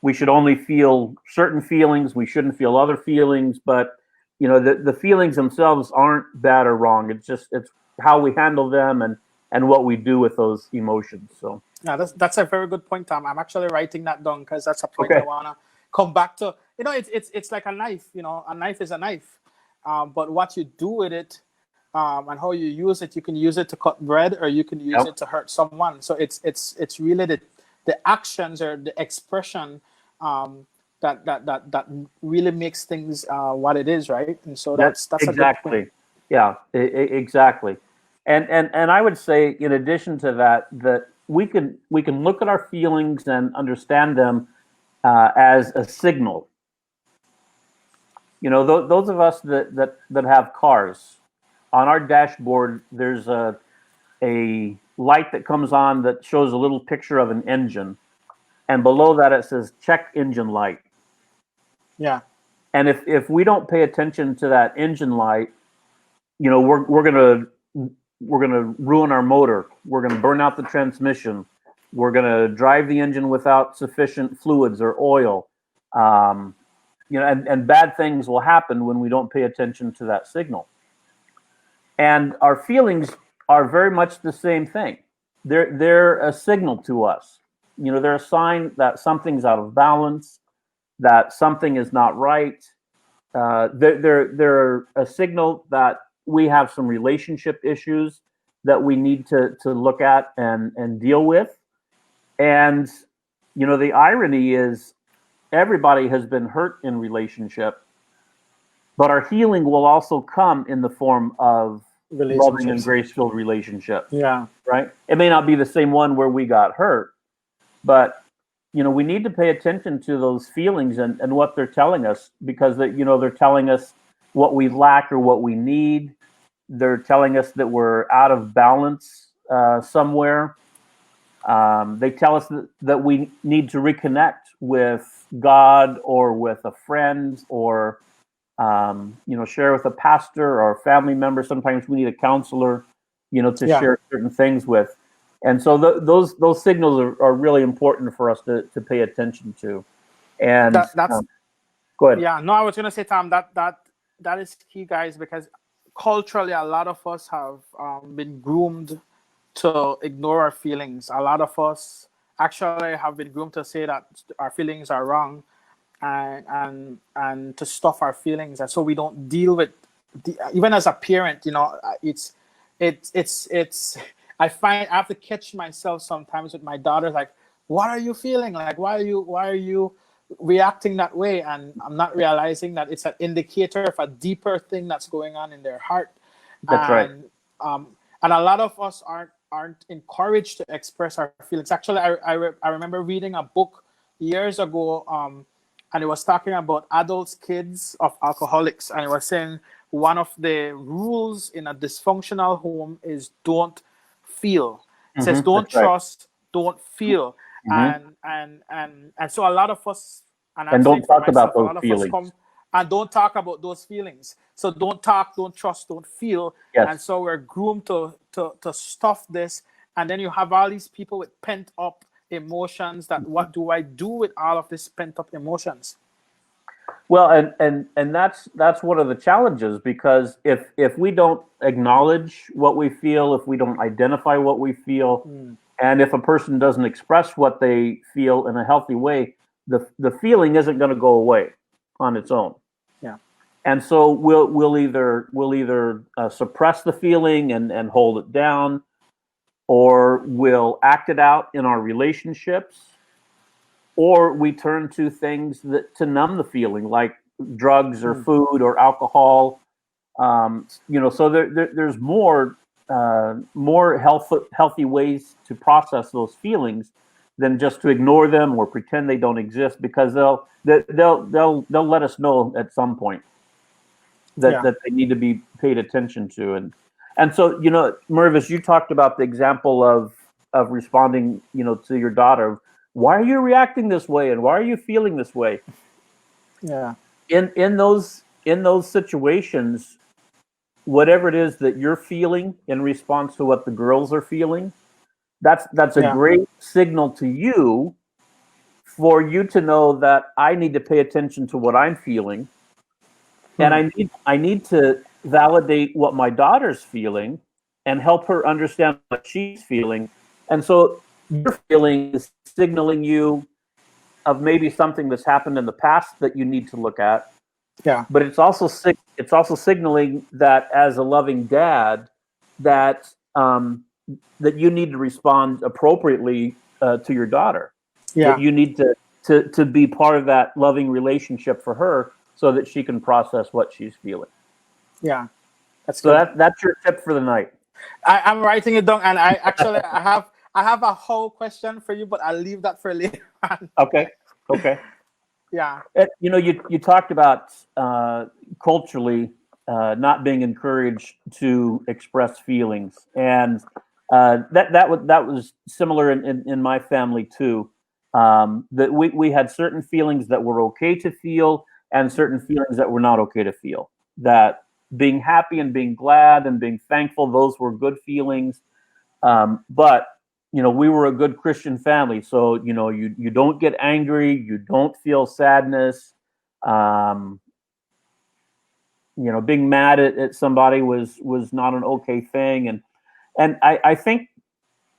we should only feel certain feelings. We shouldn't feel other feelings. But the feelings themselves aren't bad or wrong. It's how we handle them and what we do with those emotions. So yeah, that's a very good point, Tom. I'm actually writing that down because that's a point okay. I wanna come back to. It's like a knife. A knife is a knife, but what you do with it, and how you use it, you can use it to cut bread, or you can use Yep. it to hurt someone. So it's really the actions or the expression that really makes things what it is, right? And so that's exactly. a good point. Yeah, exactly. And I would say, in addition to that we can look at our feelings and understand them as a signal. Those of us that have cars, on our dashboard, there's a light that comes on that shows a little picture of an engine, and below that it says check engine light. Yeah. And if we don't pay attention to that engine light, we're gonna ruin our motor. We're gonna burn out the transmission. We're gonna drive the engine without sufficient fluids or oil. And bad things will happen when we don't pay attention to that signal. And our feelings are very much the same thing. They're a signal to us. They're a sign that something's out of balance, that something is not right. They're a signal that we have some relationship issues that we need to look at and deal with. And the irony is, everybody has been hurt in relationship, but our healing will also come in the form of loving and grace-filled relationship. Yeah. Right? It may not be the same one where we got hurt, but we need to pay attention to those feelings and what they're telling us, because they're telling us what we lack or what we need. They're telling us that we're out of balance somewhere. They tell us that we need to reconnect with God or with a friend, or share with a pastor or a family member. Sometimes we need a counselor, to share certain things with. And so those signals are really important for us to pay attention to. And that's go ahead. Yeah, no, I was gonna say, Tom, that is key, guys, because culturally a lot of us have been groomed to ignore our feelings. A lot of us actually have been groomed to say that our feelings are wrong, and to stuff our feelings, and so we don't deal with even as a parent. It's I find I have to catch myself sometimes with my daughters, like, what are you feeling? Like, why are you reacting that way? And I'm not realizing that it's an indicator of a deeper thing that's going on in their heart. That's right. And a lot of us aren't encouraged to express our feelings. Actually, I remember reading a book years ago, and it was talking about adults, kids of alcoholics, and it was saying one of the rules in a dysfunctional home is don't feel. It says don't trust, don't feel. And so a lot of us, and don't talk about those a lot of feelings. us come and don't talk about those feelings. So don't talk, don't trust, don't feel. Yes. And so we're groomed to stuff this, and then you have all these people with pent up emotions. That what do I do with all of this pent up emotions? Well, and that's one of the challenges, because if we don't acknowledge what we feel, if we don't identify what we feel, and if a person doesn't express what they feel in a healthy way, the feeling isn't going to go away on its own. Yeah. And so we'll either suppress the feeling and hold it down, or we'll act it out in our relationships, or we turn to things to numb the feeling, like drugs or food or alcohol. So there's more healthy ways to process those feelings than just to ignore them or pretend they don't exist, because they'll let us know at some point that they need to be paid attention to. And so, Mervis, you talked about the example of responding, to your daughter. Why are you reacting this way, and why are you feeling this way? Yeah. In those situations, whatever it is that you're feeling in response to what the girls are feeling, that's a great signal to you for you to know that I need to pay attention to what I'm feeling, and I need to validate what my daughter's feeling and help her understand what she's feeling. And so your feeling is signaling you of maybe something that's happened in the past that you need to look at. Yeah. But it's also signaling that as a loving dad, that that you need to respond appropriately to your daughter. Yeah. That you need to be part of that loving relationship for her, so that she can process what she's feeling. Yeah. That's So good. that's your tip for the night. I'm writing it down, and I have a whole question for you, but I'll leave that for later on. Okay. Yeah. You know, you talked about culturally not being encouraged to express feelings, and that was similar in my family too. That we had certain feelings that were okay to feel, and certain feelings that were not okay to feel. That being happy and being glad and being thankful, those were good feelings. But you know, we were a good Christian family, so you know, you don't get angry, you don't feel sadness. You know, being mad at somebody was not an okay thing, and I think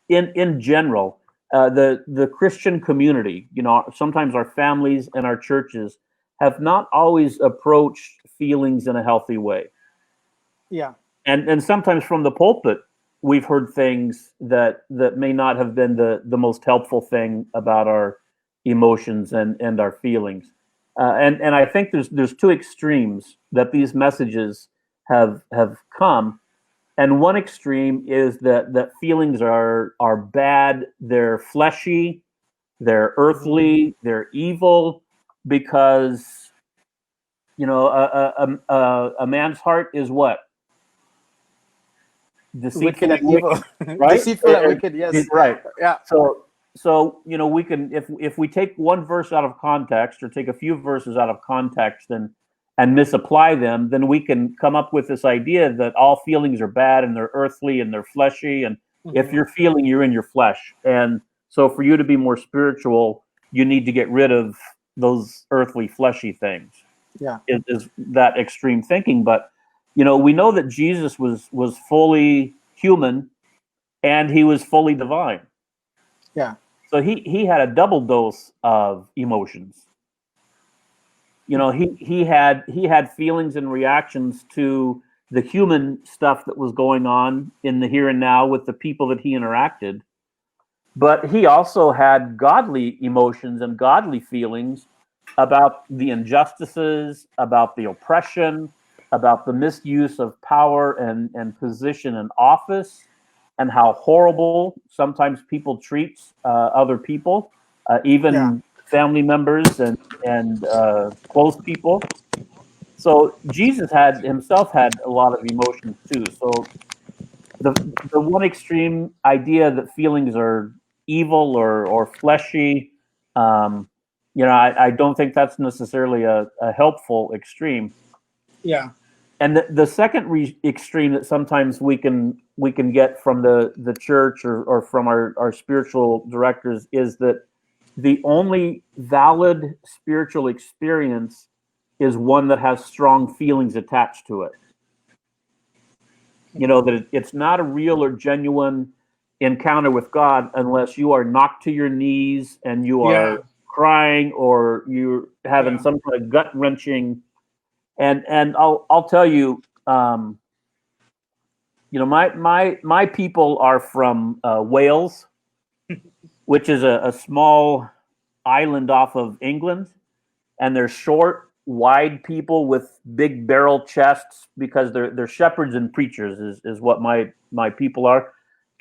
in general, the Christian community, you know, sometimes our families and our churches have not always approached feelings in a healthy way. Yeah. And sometimes from the pulpit, we've heard things that may not have been the most helpful thing about our emotions and our feelings. And I think there's two extremes that these messages have come. And one extreme is that feelings are bad, they're fleshy, they're earthly, they're evil, because you know a man's heart is what? Deceitful Wicked and evil. right? Deceitful and wicked, yes. Right. Yeah. So you know, we can, if we take one verse out of context, or take a few verses out of context and misapply them, then we can come up with this idea that all feelings are bad and they're earthly and they're fleshy, and if you're feeling, you're in your flesh. And so for you to be more spiritual, you need to get rid of those earthly, fleshy things. Yeah. Is that extreme thinking. But you know, we know that Jesus was fully human and he was fully divine. Yeah. So he had a double dose of emotions. You know, he had feelings and reactions to the human stuff that was going on in the here and now with the people that he interacted. But he also had godly emotions and godly feelings about the injustices, about the oppression, about the misuse of power and position and office, and how horrible sometimes people treat other people, even family members and close people. So Jesus himself had a lot of emotions too. So the one extreme idea that feelings are evil or fleshy, you know, I don't think that's necessarily a helpful extreme. Yeah. And the second extreme that sometimes we can get from the church or from our spiritual directors is that the only valid spiritual experience is one that has strong feelings attached to it. You know, that it's not a real or genuine encounter with God unless you are knocked to your knees and you are crying, or you're having some kind of gut wrenching. And I'll tell you, you know, my people are from Wales, which is a small island off of England, and they're short, wide people with big barrel chests because they're shepherds and preachers is what my people are.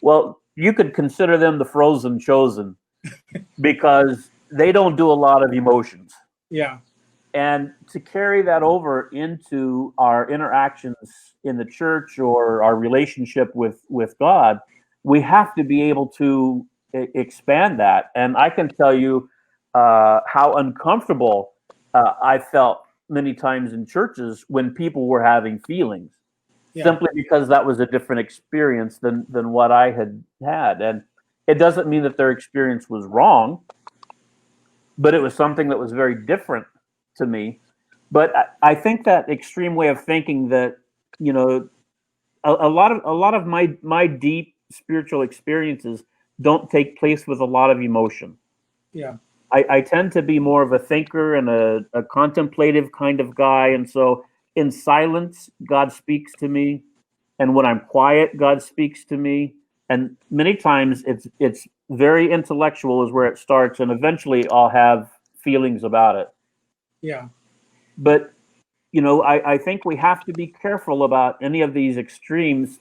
Well, you could consider them the frozen chosen because they don't do a lot of emotions. Yeah. And to carry that over into our interactions in the church or our relationship with God, we have to be able to expand that. And I can tell you how uncomfortable I felt many times in churches when people were having feelings, simply because that was a different experience than what I had. And it doesn't mean that their experience was wrong, but it was something that was very different to me. But I think that extreme way of thinking that, you know, a lot of my deep spiritual experiences don't take place with a lot of emotion. Yeah. I tend to be more of a thinker and a contemplative kind of guy. And so in silence, God speaks to me. And when I'm quiet, God speaks to me. And many times it's very intellectual is where it starts. And eventually I'll have feelings about it. Yeah. But, you know, I think we have to be careful about any of these extremes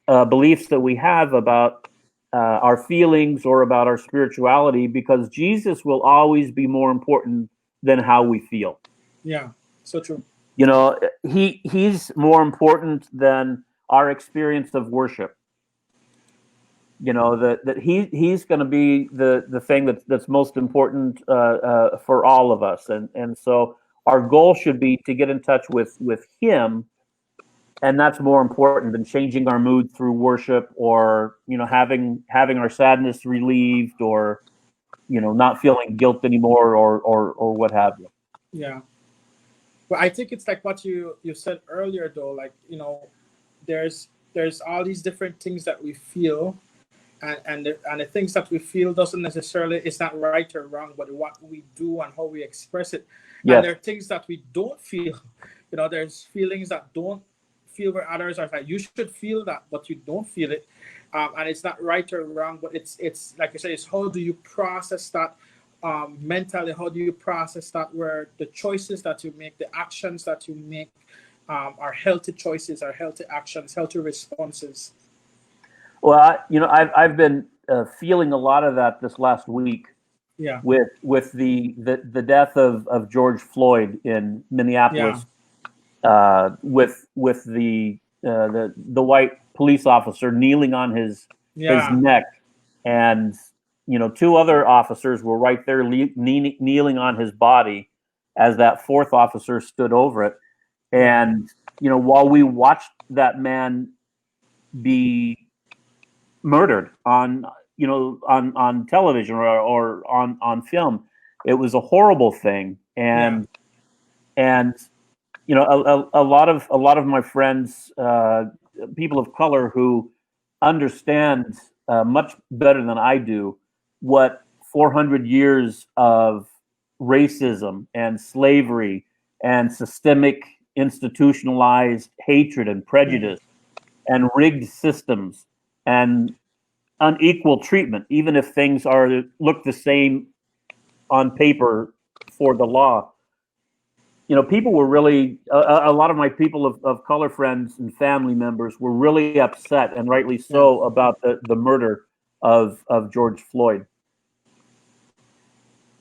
beliefs that we have about our feelings or about our spirituality, because Jesus will always be more important than how we feel. Yeah. So true. You know, he's more important than our experience of worship. You know, that he's going to be the thing that's most important for all of us, and so our goal should be to get in touch with him, and that's more important than changing our mood through worship, or, you know, having our sadness relieved, or, you know, not feeling guilt anymore, or what have you. Yeah. But I think it's like what you said earlier, though. Like, you know, there's all these different things that we feel, and the things that we feel doesn't necessarily, it's not right or wrong, but what we do and how we express it. Yes. And there are things that we don't feel. You know, there's feelings that don't feel where others are like, you should feel that, but you don't feel it. And it's not right or wrong, but it's like I said, it's how do you process that mentally? How do you process that, where the choices that you make, the actions that you make are healthy choices, are healthy actions, healthy responses? Well, you know, I've been feeling a lot of that this last week. Yeah. With the death of George Floyd in Minneapolis, with the white police officer kneeling on his neck, and, you know, two other officers were right there kneeling on his body as that fourth officer stood over it. And, you know, while we watched that man be murdered on, you know, on television or on film, it was a horrible thing. And you know, a lot of my friends, people of color who understand much better than I do what 400 years of racism and slavery and systemic institutionalized hatred and prejudice and rigged systems and unequal treatment, even if things look the same on paper for the law. You know, people were really, a lot of my people of color friends and family members were really upset, and rightly so, about the murder of George Floyd.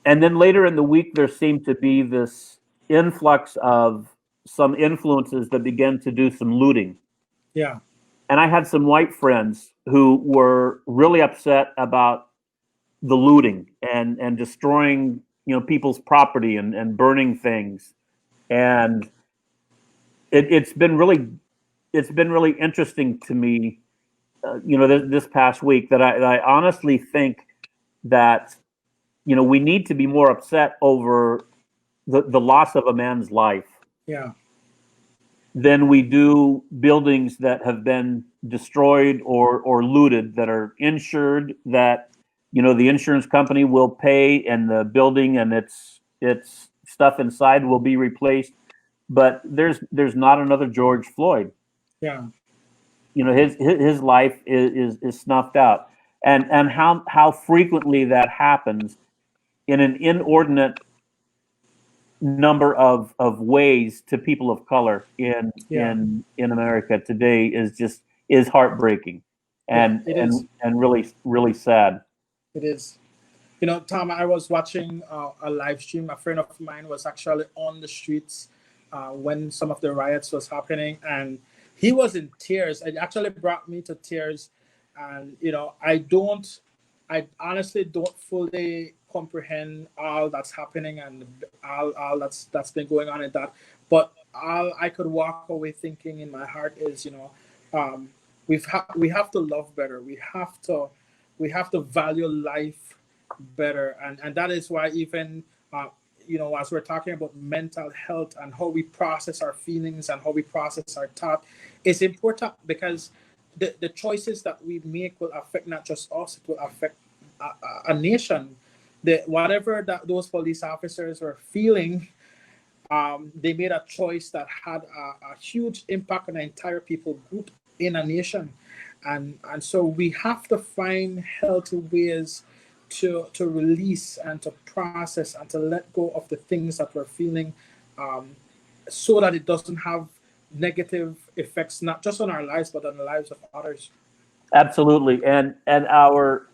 And then later in the week, there seemed to be this influx of some influences that began to do some looting. Yeah. And I had some white friends who were really upset about the looting and destroying, you know, people's property and burning things. And it's been really interesting to me, you know, this past week, that I honestly think that, you know, we need to be more upset over the loss of a man's life. Yeah. Than we do buildings that have been destroyed or looted, that are insured, that, you know, the insurance company will pay, and the building and its stuff inside will be replaced. But there's not another George Floyd. Yeah. You know, his life is snuffed out, and how frequently that happens in an inordinate number of ways to people of color in America today is heartbreaking, and really sad. It is. You know, Tom, I was watching a live stream. A friend of mine was actually on the streets when some of the riots was happening, and he was in tears. It actually brought me to tears. And, you know, I honestly don't fully comprehend all that's happening and all that's been going on in that. But all I could walk away thinking in my heart is, you know, we have to love better. We have to value life better, and that is why even you know, as we're talking about mental health and how we process our feelings and how we process our thought, it's important because the choices that we make will affect not just us, it will affect a nation. Whatever that those police officers were feeling, they made a choice that had a huge impact on the entire people group in a nation. And so we have to find healthy ways to release and to process and to let go of the things that we're feeling, so that it doesn't have negative effects not just on our lives but on the lives of others. Absolutely. And our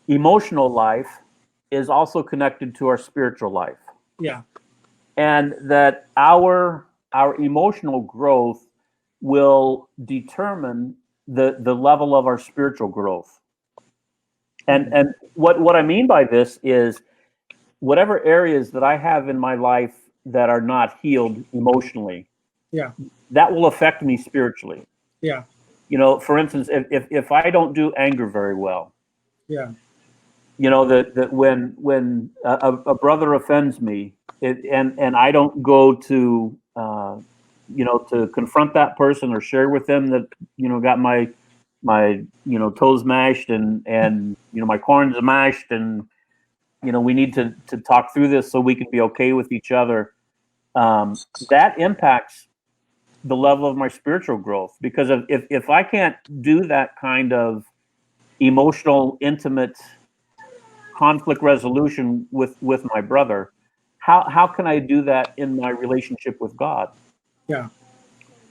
emotional life is also connected to our spiritual life. Yeah. And that our emotional growth will determine the level of our spiritual growth. And what I mean by this is whatever areas that I have in my life that are not healed emotionally, Yeah. that will affect me spiritually. Yeah. You know, for instance, if I don't do anger very well, Yeah. you know, that when a brother offends me, and I don't go to you know, to confront that person or share with them that, you know, got my you know, toes mashed and you know, my corns mashed, and you know, we need to talk through this so we can be okay with each other. That impacts the level of my spiritual growth, because if I can't do that kind of emotional, intimate conflict resolution with my brother, how can I do that in my relationship with God? Yeah.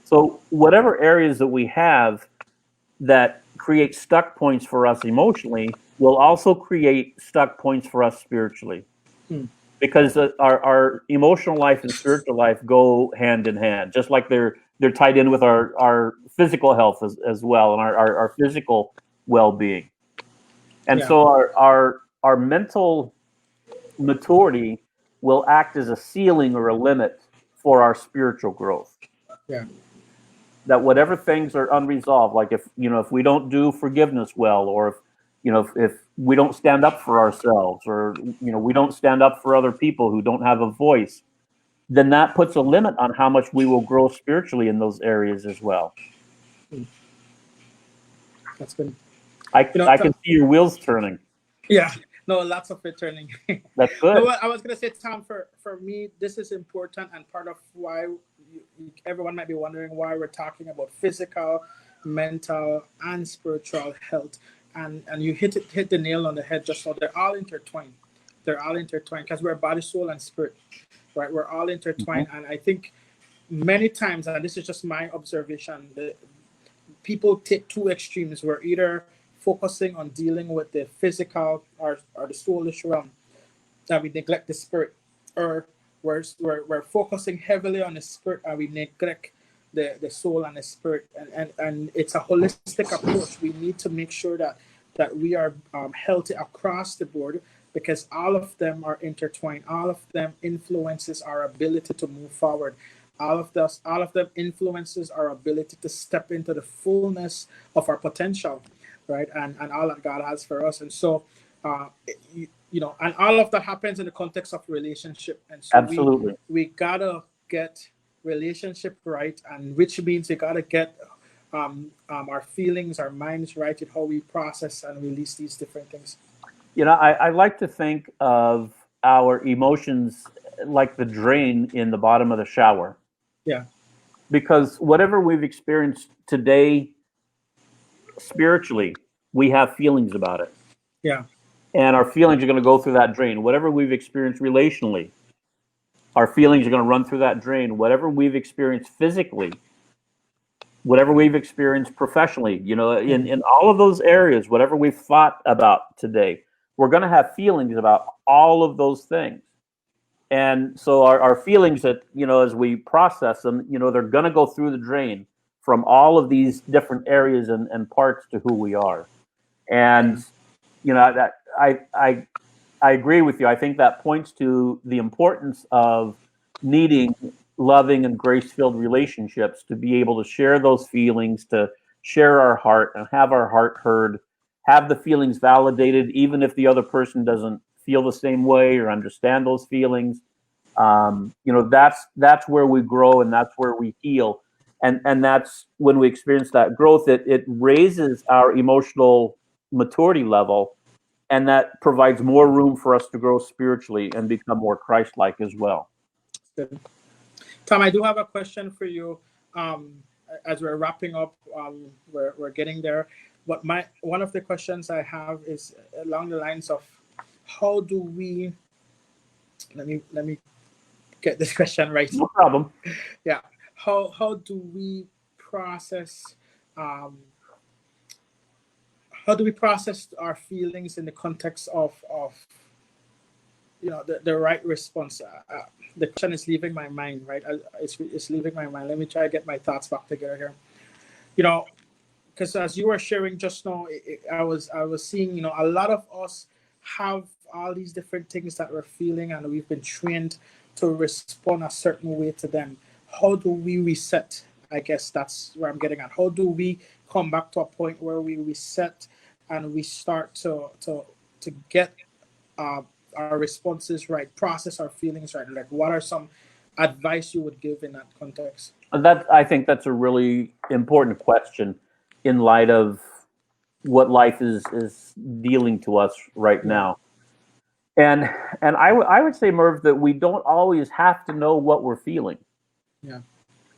So whatever areas that we have that create stuck points for us emotionally will also create stuck points for us spiritually. Because our emotional life and spiritual life go hand in hand, just like they're tied in with our physical health as well, and our physical well-being. And so our mental maturity will act as a ceiling or a limit for our spiritual growth. Yeah. That whatever things are unresolved, like if we don't do forgiveness well, or if we don't stand up for ourselves, or we don't stand up for other people who don't have a voice, then that puts a limit on how much we will grow spiritually in those areas as well. That's good. I can see your wheels turning. Yeah, no, lots of it turning. That's good. No, I was gonna say, Tom, for me, this is important, and part of why everyone might be wondering why we're talking about physical, mental, and spiritual health. And you hit the nail on the head just now. They're all intertwined. They're all intertwined because we're body, soul, and spirit, right? We're all intertwined, and I think many times, and this is just my observation, people take two extremes. We're either focusing on dealing with the physical or the soulish realm, that we neglect the spirit, or we're focusing heavily on the spirit and we neglect the soul and the spirit, and it's a holistic approach. We need to make sure that we are healthy across the board, because all of them are intertwined. All of them influences our ability to move forward. All of them influences our ability to step into the fullness of our potential, right? And all that God has for us. And so, and all of that happens in the context of relationship. And so Absolutely. we gotta get relationship right, and which means we gotta get our feelings, our minds right in how we process and release these different things. I like to think of our emotions like the drain in the bottom of the shower. Yeah. Because whatever we've experienced today spiritually, we have feelings about it. Yeah. And our feelings are going to go through that drain. Whatever we've experienced relationally, our feelings are going to run through that drain. Whatever we've experienced physically, whatever we've experienced professionally, in all of those areas, whatever we've thought about today, we're going to have feelings about all of those things. And so our feelings that, as we process them, they're going to go through the drain from all of these different areas and parts to who we are. And, that I agree with you. I think that points to the importance of needing loving and grace-filled relationships to be able to share those feelings, to share our heart and have our heart heard, have the feelings validated, even if the other person doesn't feel the same way or understand those feelings. That's where we grow, and that's where we heal. And that's when we experience that growth, it raises our emotional maturity level, and that provides more room for us to grow spiritually and become more Christ-like as well. Good. Tom, I do have a question for you. As we're wrapping up, we're getting there. But one of the questions I have is along the lines of, how do we? Let me get this question right. No problem. Yeah. How do we process? How do we process our feelings in the context of the right response? The question is leaving my mind, right? It's leaving my mind. Let me try to get my thoughts back together here. Because as you were sharing just now, I was seeing, a lot of us have all these different things that we're feeling, and we've been trained to respond a certain way to them. How do we reset? I guess that's where I'm getting at. How do we come back to a point where we reset and we start to get our responses right, process our feelings right? Like, what are some advice you would give in that context? I think that's a really important question in light of what life is dealing to us right now. And I would say, Merv, that we don't always have to know what we're feeling. Yeah.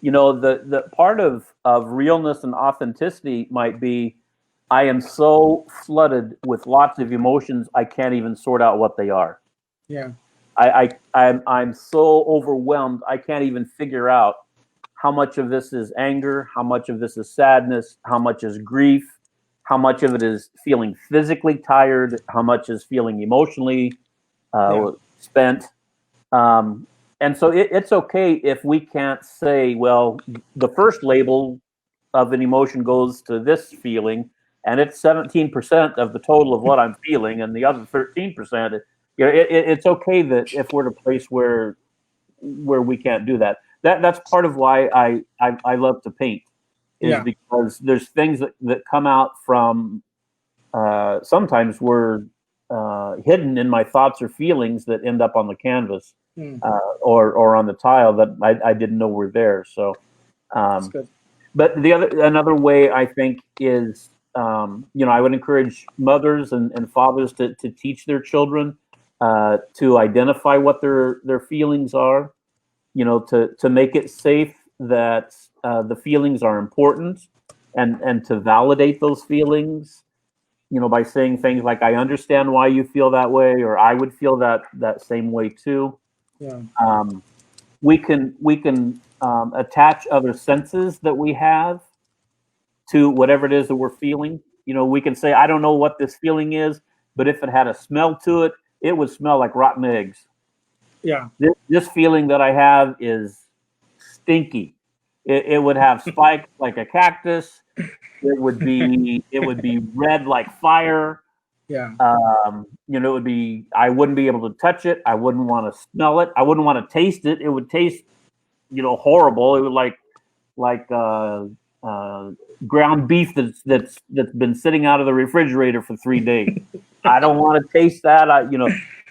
The part of realness and authenticity might be, I am so flooded with lots of emotions, I can't even sort out what they are. Yeah. I'm so overwhelmed, I can't even figure out how much of this is anger, how much of this is sadness, how much is grief, how much of it is feeling physically tired, how much is feeling emotionally spent. And so it's okay if we can't say, well, the first label of an emotion goes to this feeling, and it's 17% of the total of what I'm feeling, and the other 13%. It's okay that if we're at a place where we can't do that. That's part of why I love to paint, is because there's things that come out from sometimes were hidden in my thoughts or feelings that end up on the canvas or on the tile that I didn't know were there. So, That's good. But another way I think is, I would encourage mothers and fathers to teach their children to identify what their feelings are, to make it safe that the feelings are important, and to validate those feelings, by saying things like, I understand why you feel that way, or I would feel that same way too. Yeah. We can attach other senses that we have to whatever it is that we're feeling. We can say, I don't know what this feeling is, but if it had a smell to it, it would smell like rotten eggs. Yeah. This feeling that I have is stinky. It would have spikes like a cactus. It would be red like fire. Yeah. It would be, I wouldn't be able to touch it. I wouldn't want to smell it. I wouldn't want to taste it. It would taste, horrible. It would like ground beef that's been sitting out of the refrigerator for 3 days. I don't want to taste that.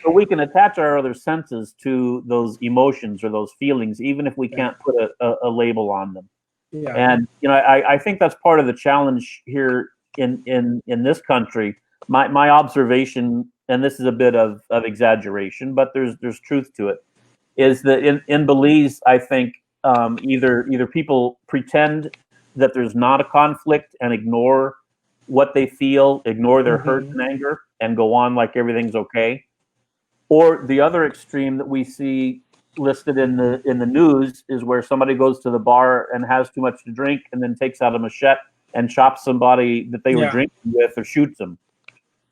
So we can attach our other senses to those emotions or those feelings, even if we can't put a label on them. Yeah. And I think that's part of the challenge here in this country. My observation, and this is a bit of exaggeration, but there's truth to it, is that in Belize, I think either people pretend that there's not a conflict and ignore what they feel, ignore their hurt and anger, and go on like everything's okay. Or the other extreme that we see listed in the news is where somebody goes to the bar and has too much to drink and then takes out a machete and chops somebody that they were drinking with, or shoots them.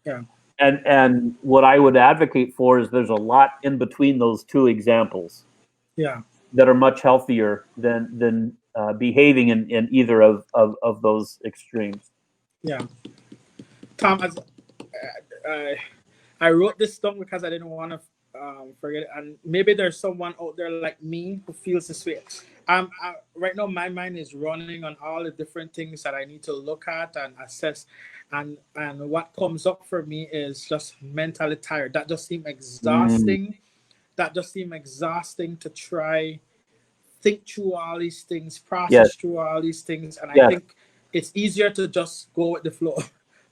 Yeah. And what I would advocate for is there's a lot in between those two examples. Yeah. That are much healthier than behaving in either of those extremes. Yeah. Tom, I wrote this down because I didn't want to forget it. And maybe there's someone out there like me who feels this way. Right now my mind is running on all the different things that I need to look at and assess, and what comes up for me is just mentally tired. That just seems Mm, exhausting. That just seems exhausting to try think through all these things, yes, process through all these things, and I yes, think it's easier to just go with the flow,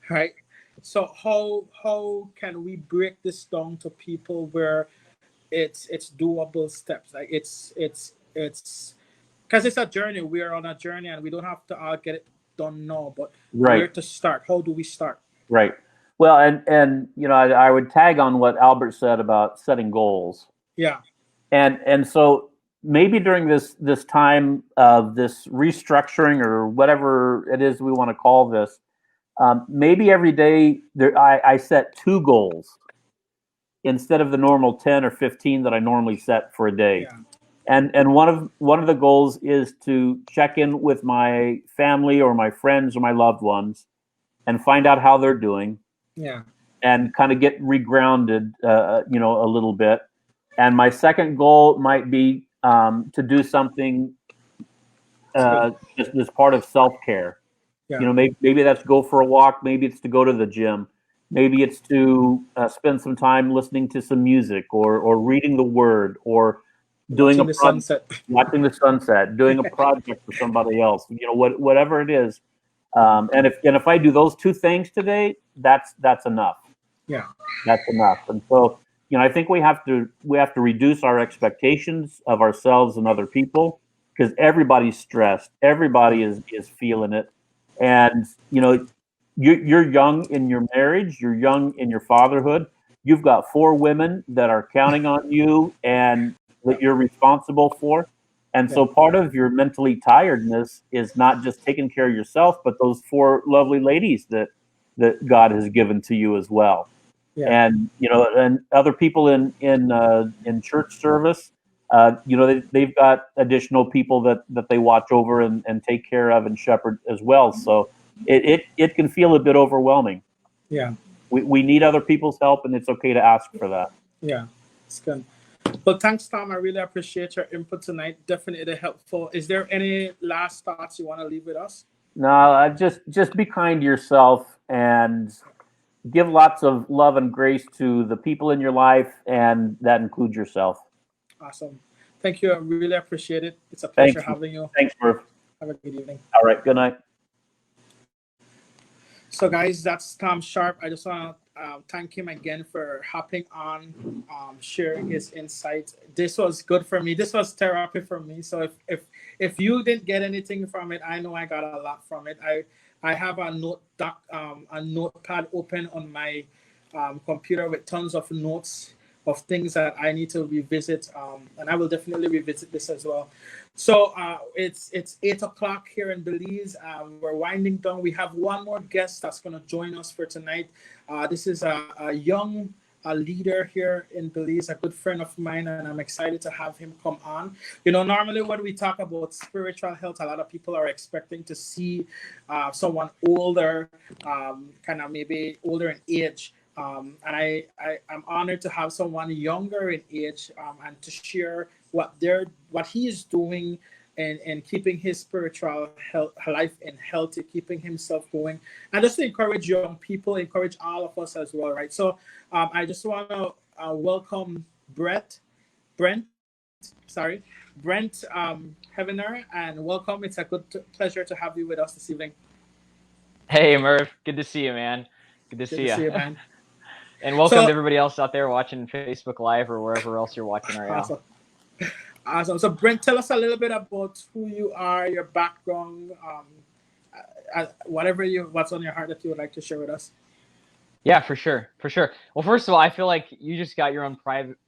right? So how can we break this down to people where it's doable steps? Like it's because it's a journey. We are on a journey, and we don't have to all get it done now. But right, where to start? How do we start? right. Well, and you know, I would tag on what Albert said about setting goals. Yeah, And so maybe during this time of this restructuring or whatever it is we want to call this, maybe every day I set two goals instead of the normal 10 or 15 that I normally set for a day. yeah, And one of the goals is to check in with my family or my friends or my loved ones and find out how they're doing yeah. and kind of get regrounded, you know, a little bit. And my second goal might be to do something It's good. just as part of self care. You Yeah, know, maybe that's go for a walk. Maybe it's to go to the gym. Maybe it's to spend some time listening to some music or reading the Word or doing a watching the sunset. watching the sunset, doing a project for somebody else. You know, whatever it is. And if I do those two things today, that's enough. Yeah, That's enough. And so, you know, I think we have to reduce our expectations of ourselves and other people because everybody's stressed. Everybody is feeling it. And, you know, you're young in your marriage, you're young in your fatherhood. You've got four women that are counting on you and yeah, that you're responsible for. And yeah, so part of your mentally tiredness is not just taking care of yourself, but those four lovely ladies that God has given to you as well. yeah. And you know, and other people in church service, you know, they've got additional people that they watch over and take care of and shepherd as well. So it can feel a bit overwhelming. Yeah. We need other people's help, and it's okay to ask for that. Yeah, it's good. Well, thanks, Tom. I really appreciate your input tonight. Definitely helpful. Is there any last thoughts you want to leave with us? No, just be kind to yourself and give lots of love and grace to the people in your life, and that includes yourself. Awesome. Thank you. I really appreciate it. It's a pleasure Thanks. having you. Thanks, Merv. Have a good evening. All right. Good night. So, guys, that's Tom Sharp. I just want to thank him again for hopping on, sharing his insights. This was good for me. This was therapy for me. So, if you didn't get anything from it, I know I got a lot from it. I have a notepad open on my computer with tons of notes of things that I need to revisit, and I will definitely revisit this as well. So it's 8 o'clock here in Belize. We're winding down. We have one more guest that's going to join us for tonight. This is a young leader here in Belize, a good friend of mine, and I'm excited to have him come on. You know, normally when we talk about spiritual health, a lot of people are expecting to see someone older, kind of maybe older in age. And I'm honored to have someone younger in age and to share what he is doing and keeping his spiritual health, life and healthy, keeping himself going, and just to encourage young people, encourage all of us as well, right? So I just want to welcome Brent, sorry, Brent Heavener, and welcome. It's a pleasure to have you with us this evening. Hey, Merv. Good to see you, man. Good to Good see to you. see you, man. And welcome So to everybody else out there watching Facebook Live or wherever else you're watching right now. awesome. Awesome. So, Brent, tell us a little bit about who you are, your background, what's on your heart that you would like to share with us. Yeah, for sure. For sure. Well, first of all, I feel like you just got your own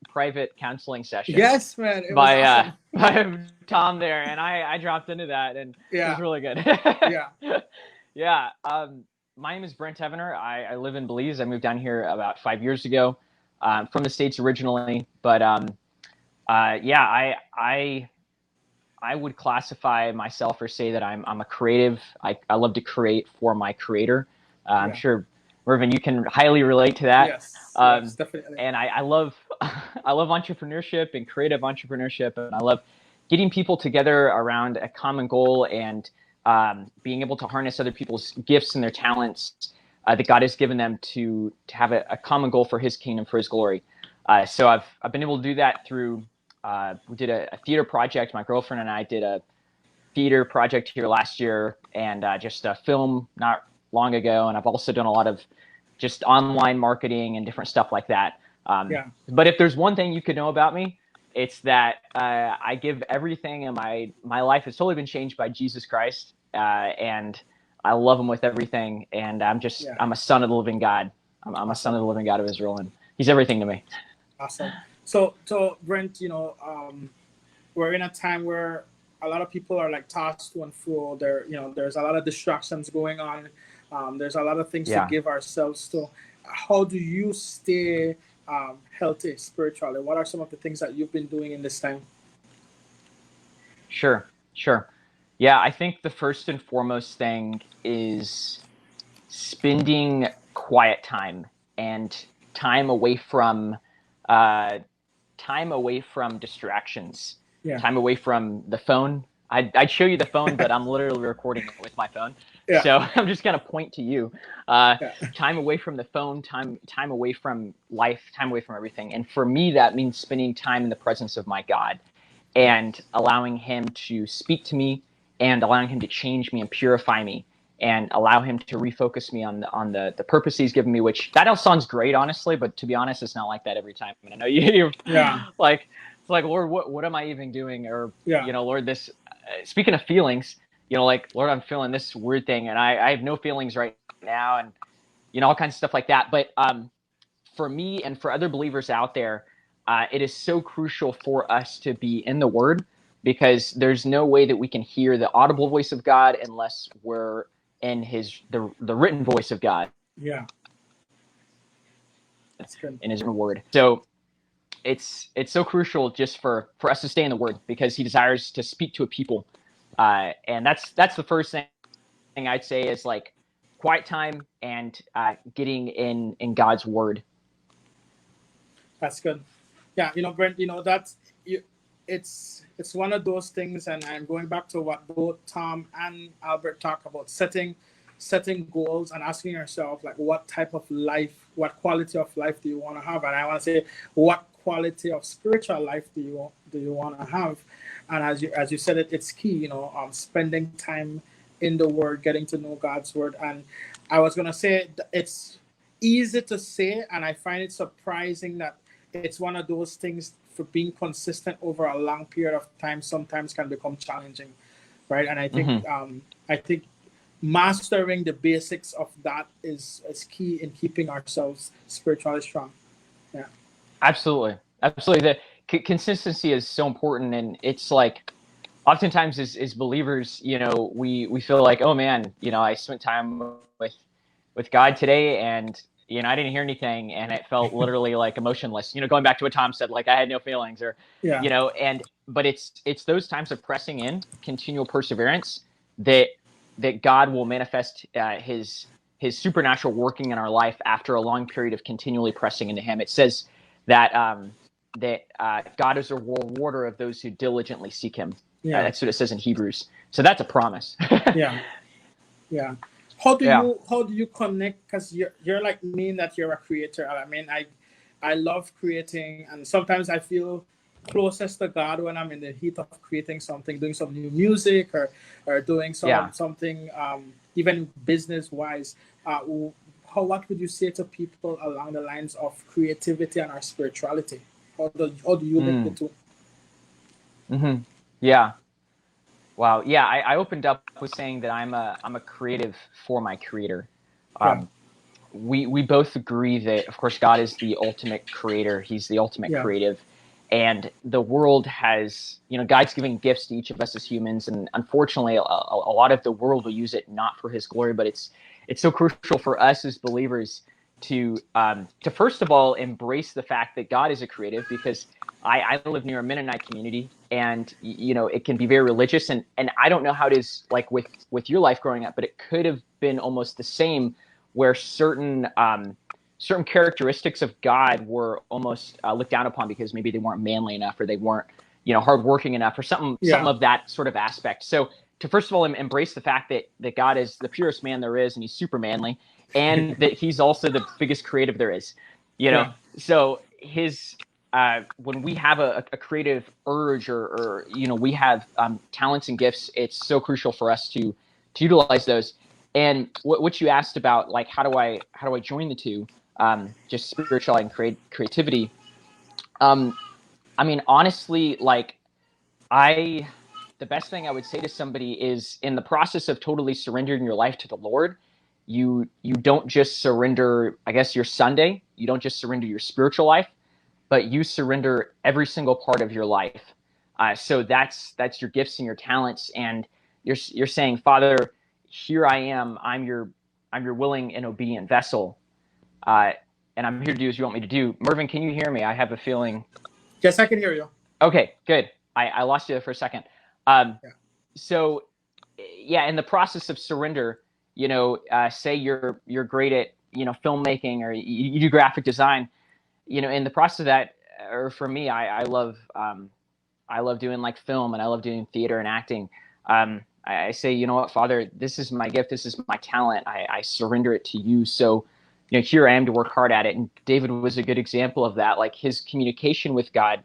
private counseling session. Yes, man. It was by awesome. by Tom there, and I dropped into that, and it was really good. Yeah. Yeah. My name is Brent Heavener. I live in Belize. I moved down here about 5 years ago, from the States originally, but yeah, I would classify myself or say that I'm a creative. I love to create for my creator. I'm sure, Mervin, you can highly relate to that. Yes, definitely. And I love I love entrepreneurship and creative entrepreneurship, and I love getting people together around a common goal and being able to harness other people's gifts and their talents that God has given them to have a common goal for His kingdom, for His glory. So I've been able to do that through, we did a theater project. My girlfriend and I did a theater project here last year, and just a film not long ago. And I've also done a lot of just online marketing and different stuff like that. But if there's one thing you could know about me, it's that I give everything, and my life has totally been changed by Jesus Christ, and I love Him with everything. And I'm a son of the living God. I'm a son of the living God of Israel, and He's everything to me. Awesome. So Brent, we're in a time where a lot of people are like tossed to and fro. There's a lot of distractions going on. There's a lot of things to give ourselves to. How do you stay healthy spiritually? What are some of the things that you've been doing in this time? Sure. Yeah, I think the first and foremost thing is spending quiet time and time away from distractions, time away from the phone. I'd show you the phone, but I'm literally recording it with my phone. So I'm just going to point to you. Time away from the phone, time away from life, time away from everything. And for me, that means spending time in the presence of my God and allowing Him to speak to me and allowing Him to change me and purify me and allow Him to refocus me on the purpose He's given me, which that all sounds great, honestly, but to be honest, it's not like that every time. And I know you're like, it's like, Lord, what am I even doing? Or, Lord, this, speaking of feelings, like, Lord, I'm feeling this weird thing and I have no feelings right now, and, all kinds of stuff like that. But for me and for other believers out there, it is so crucial for us to be in the Word, because there's no way that we can hear the audible voice of God unless we're in the written voice of God. Yeah. That's good. In His written Word. So it's so crucial just for us to stay in the Word, because He desires to speak to a people. And that's the first thing I'd say is like quiet time and getting in God's Word. That's good. Yeah, Brent, that's it's one of those things, and I'm going back to what both Tom and Albert talk about, setting goals and asking yourself, like, what type of life, what quality of life do you want to have? And I want to say, what quality of spiritual life do you want to have? And as you said, it's key, spending time in the Word, getting to know God's Word. And I was going to say, it's easy to say, and I find it surprising that it's one of those things, for being consistent over a long period of time sometimes can become challenging, right? And I think mastering the basics of that is key in keeping ourselves spiritually strong. Yeah, absolutely. The consistency is so important, and it's like oftentimes as believers, we feel like, oh man, I spent time with God today, and I didn't hear anything, and it felt literally like emotionless. Going back to what Tom said, like I had no feelings, or but it's those times of pressing in, continual perseverance, that God will manifest His supernatural working in our life after a long period of continually pressing into Him. It says that God is a rewarder of those who diligently seek Him. That's what it says in Hebrews. So that's a promise. Yeah. How do you connect? Because you're like me in that you're a creator. I mean, I love creating, and sometimes I feel closest to God when I'm in the heat of creating something, doing some new music, or doing something even business wise. What would you say to people along the lines of creativity and our spirituality? How do you link the two? Mm-hmm. Yeah. Wow. Yeah. I opened up with saying that I'm a creative for my Creator. We both agree that, of course, God is the ultimate creator. He's the ultimate creative. And the world has, God's giving gifts to each of us as humans. And unfortunately, a lot of the world will use it not for His glory. But it's so crucial for us as believers to first of all embrace the fact that God is a creative, because I live near a Mennonite community, and it can be very religious, and I don't know how it is like with your life growing up, but it could have been almost the same, where certain characteristics of God were almost looked down upon because maybe they weren't manly enough, or they weren't hardworking enough or something of that sort of aspect. So to first of all embrace the fact that God is the purest man there is, and he's super manly, and that he's also the biggest creative there is. So his when we have a creative urge or we have talents and gifts, it's so crucial for us to utilize those. And what you asked about, like, how do I join the two, just spirituality and creativity. I mean, honestly, like, the best thing I would say to somebody is, in the process of totally surrendering your life to the Lord, you don't just surrender, I guess, your Sunday. You don't just surrender your spiritual life, but you surrender every single part of your life. So that's your gifts and your talents, and you're saying, Father, here I am. I'm your willing and obedient vessel, and I'm here to do as you want me to do. Mervin, can you hear me? I have a feeling. Yes, I can hear you. Okay, good. I lost you there for a second. So, yeah, in the process of surrender, say you're great at filmmaking, or you do graphic design. In the process of that, or for me, I love doing like film, and I love doing theater and acting. I say, you know what, Father, this is my gift, this is my talent. I surrender it to you. So, here I am to work hard at it. And David was a good example of that. Like, his communication with God,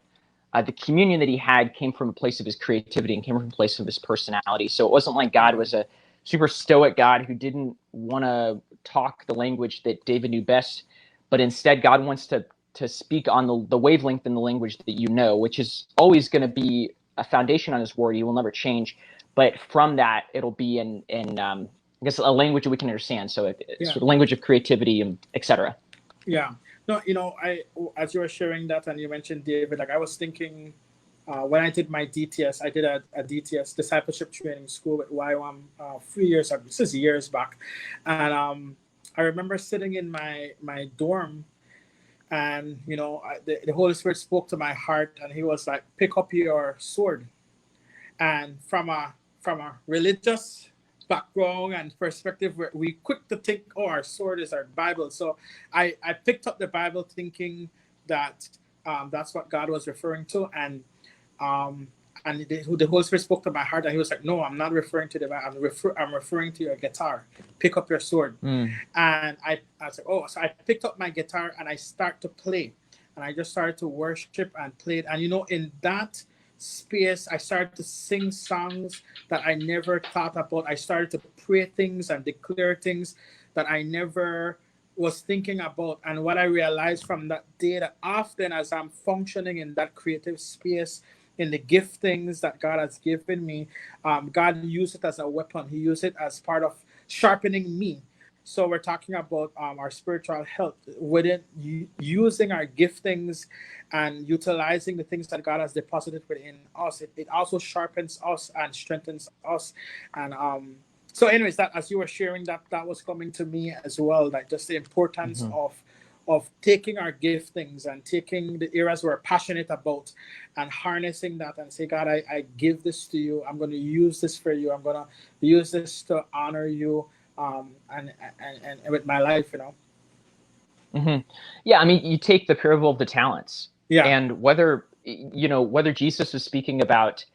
the communion that he had came from a place of his creativity and came from a place of his personality. So it wasn't like God was a super stoic God who didn't want to talk the language that David knew best, but instead God wants to speak on the wavelength and the language that which is always going to be a foundation on his word. He will never change. But from that, it'll be in I guess a language that we can understand. So it's sort of language of creativity, and etc. Yeah. No, as you were sharing that and you mentioned David, like, I was thinking, when I did my DTS, I did a DTS, discipleship training school with YWAM 3 years ago. This is years back. And I remember sitting in my dorm, and, the Holy Spirit spoke to my heart, and he was like, pick up your sword. And from a religious background and perspective, we quick to think, oh, our sword is our Bible. So I picked up the Bible thinking that that's what God was referring to, and the Holy Spirit spoke to my heart, and he was like, no, I'm not referring to the Bible. I'm referring to your guitar. Pick up your sword. And I was like, oh. So I picked up my guitar and I start to play, and I just started to worship and played. And in that space, I started to sing songs that I never thought about. I started to pray things and declare things that I never was thinking about. And what I realized from that day, that often as I'm functioning in that creative space, in the giftings that God has given me, God used it as a weapon. He used it as part of sharpening me. So we're talking about our spiritual health, within using our giftings and utilizing the things that God has deposited within us. It also sharpens us and strengthens us. And so anyways, that as you were sharing, that was coming to me as well, like just the importance of taking our giftings and taking the areas we're passionate about and harnessing that and say, God, I give this to you. I'm going to use this for you. I'm going to use this to honor you. And with my life, Yeah, I mean, you take the parable of the talents, and whether Jesus was speaking about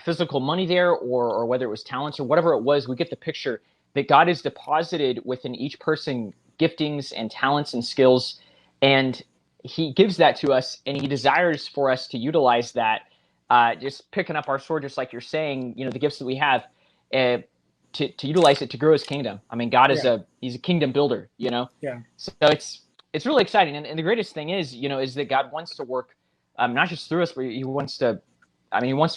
physical money there, or whether it was talents or whatever it was, we get the picture that God has deposited within each person giftings and talents and skills, and he gives that to us, and he desires for us to utilize that, just picking up our sword, just like you're saying, the gifts that we have, to utilize it to grow his kingdom. I mean, God is he's a kingdom builder, So it's really exciting. And the greatest thing is that God wants to work, not just through us, but he wants to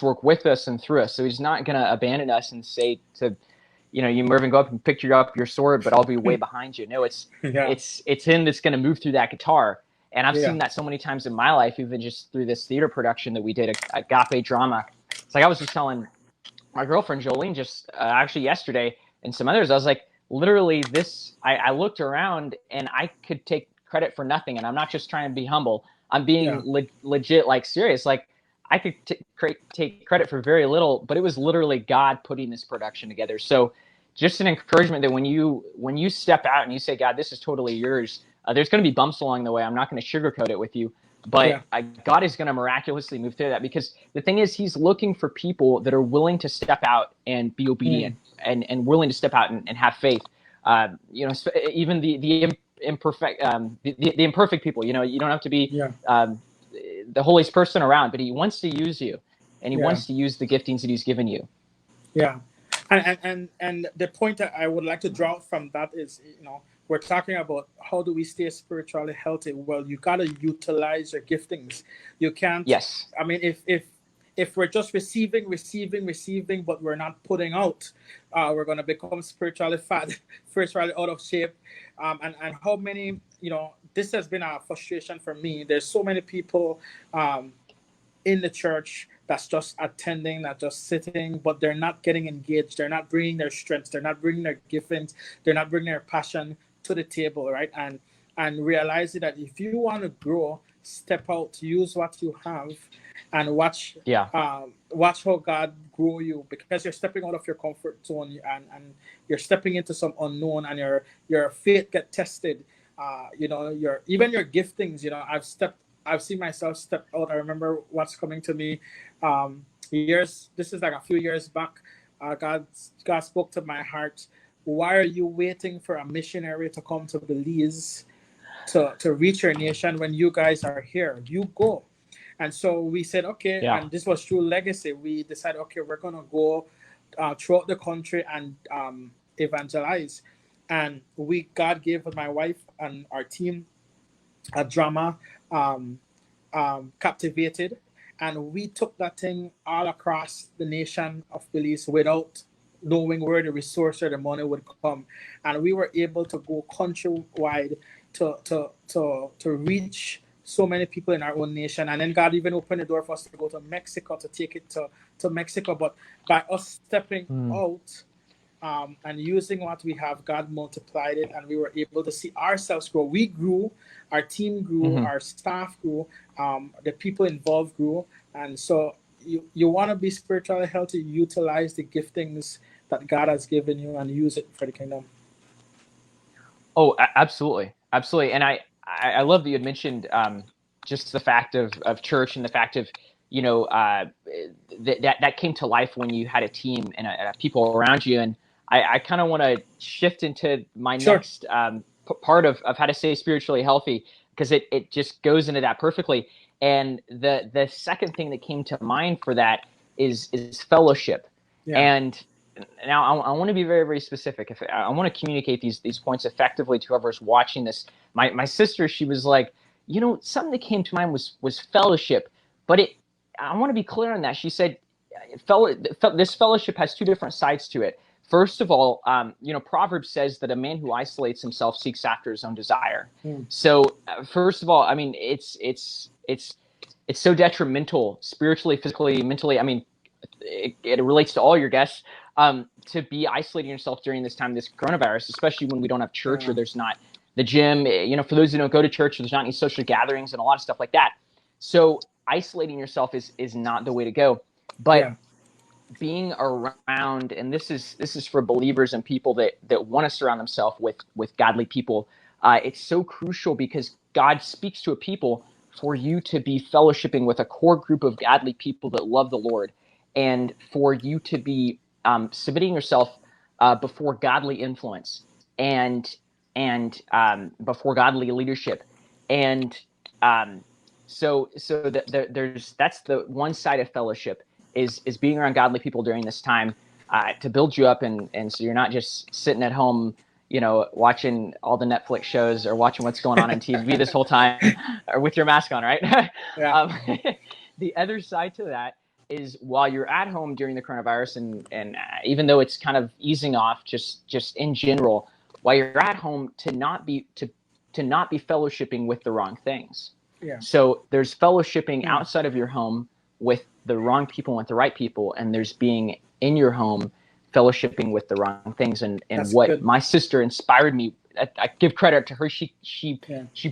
work with us and through us. So he's not going to abandon us and say to, you, Mervin, go up and pick up your sword, but I'll be way behind you. No, it's him that's going to move through that guitar. And I've seen that so many times in my life, even just through this theater production that we did, a agape drama. It's like I was just telling my girlfriend Jolene just actually yesterday, and some others, I was like, literally I looked around and I could take credit for nothing. And I'm not just trying to be humble. I'm being legit, like serious. Like, I could take credit for very little, but it was literally God putting this production together. So just an encouragement that when you step out and you say, God, this is totally yours, There's going to be bumps along the way. I'm not going to sugarcoat it with you, but God is going to miraculously move through that, because the thing is, he's looking for people that are willing to step out and be obedient and willing to step out and have faith. You know, even the imperfect, the imperfect people, you know, you don't have to be the holiest person around, but he wants to use you, and he wants to use the giftings that he's given you. Yeah. And the point that I would like to draw from that is, you know, we're talking about how do we stay spiritually healthy. Well, you got to utilize your giftings. You can't. Yes. I mean, if we're just receiving, but we're not putting out, we're going to become spiritually fat, spiritually out of shape. And how many, you know, this has been a frustration for me. There's so many people in the church that's just attending, not just sitting, but they're not getting engaged. They're not bringing their strengths. They're not bringing their giftings. They're not bringing their passion to the table, right? And realizing that if you want to grow, step out, use what you have, and watch how God grow you, because you're stepping out of your comfort zone and you're stepping into some unknown, and your faith get tested. You know, your giftings. You know, I've seen myself step out. I remember what's coming to me this is like a few years back. God spoke to my heart. Why are you waiting for a missionary to come to Belize to reach your nation when you guys are here? You go. And so we said, okay, and this was through legacy. We decided, okay, we're going to go throughout the country and evangelize. And God gave my wife and our team a drama, Captivated. And we took that thing all across the nation of Belize without knowing where the resource or the money would come. And we were able to go countrywide to reach so many people in our own nation. And then God even opened the door for us to go to Mexico, to take it to Mexico. But by us stepping out and using what we have, God multiplied it, and we were able to see ourselves grow. We grew, our team grew, our staff grew, the people involved grew. And so you want to be spiritually healthy, utilize the giftings that God has given you and use it for the kingdom. Oh, absolutely. Absolutely. And I love that you had mentioned just the fact of church, and the fact of, you know, that came to life when you had a team and people around you. And I kind of want to shift into my next part of how to stay spiritually healthy, because it just goes into that perfectly. And the second thing that came to mind for that is fellowship. And now I want to be very, very specific. If I want to communicate these points effectively to whoever's watching this. My sister, she was like, you know, something that came to mind was fellowship, but I want to be clear on that. She said, this fellowship has two different sides to it. First of all, you know, Proverbs says that a man who isolates himself seeks after his own desire. So first of all, I mean, it's so detrimental spiritually, physically, mentally. I mean, it relates to all your guests, to be isolating yourself during this time, this coronavirus, especially when we don't have church or there's not the gym. You know, for those who don't go to church, there's not any social gatherings and a lot of stuff like that. So isolating yourself is not the way to go. But being around, and this is for believers and people that want to surround themselves with godly people. It's so crucial, because God speaks to a people for you to be fellowshipping with a core group of godly people that love the Lord, and for you to be submitting yourself before godly influence and before godly leadership. And so that's the one side of fellowship, is being around godly people during this time to build you up, and so you're not just sitting at home, you know, watching all the Netflix shows or watching what's going on TV this whole time, or with your mask on, right? The other side to that is, while you're at home during the coronavirus, and even though it's kind of easing off, just in general, while you're at home, to not be fellowshipping with the wrong things. So there's fellowshipping outside of your home with the wrong people and with the right people, and there's being in your home fellowshipping with the wrong things. And what good. My sister inspired me, I give credit to her. She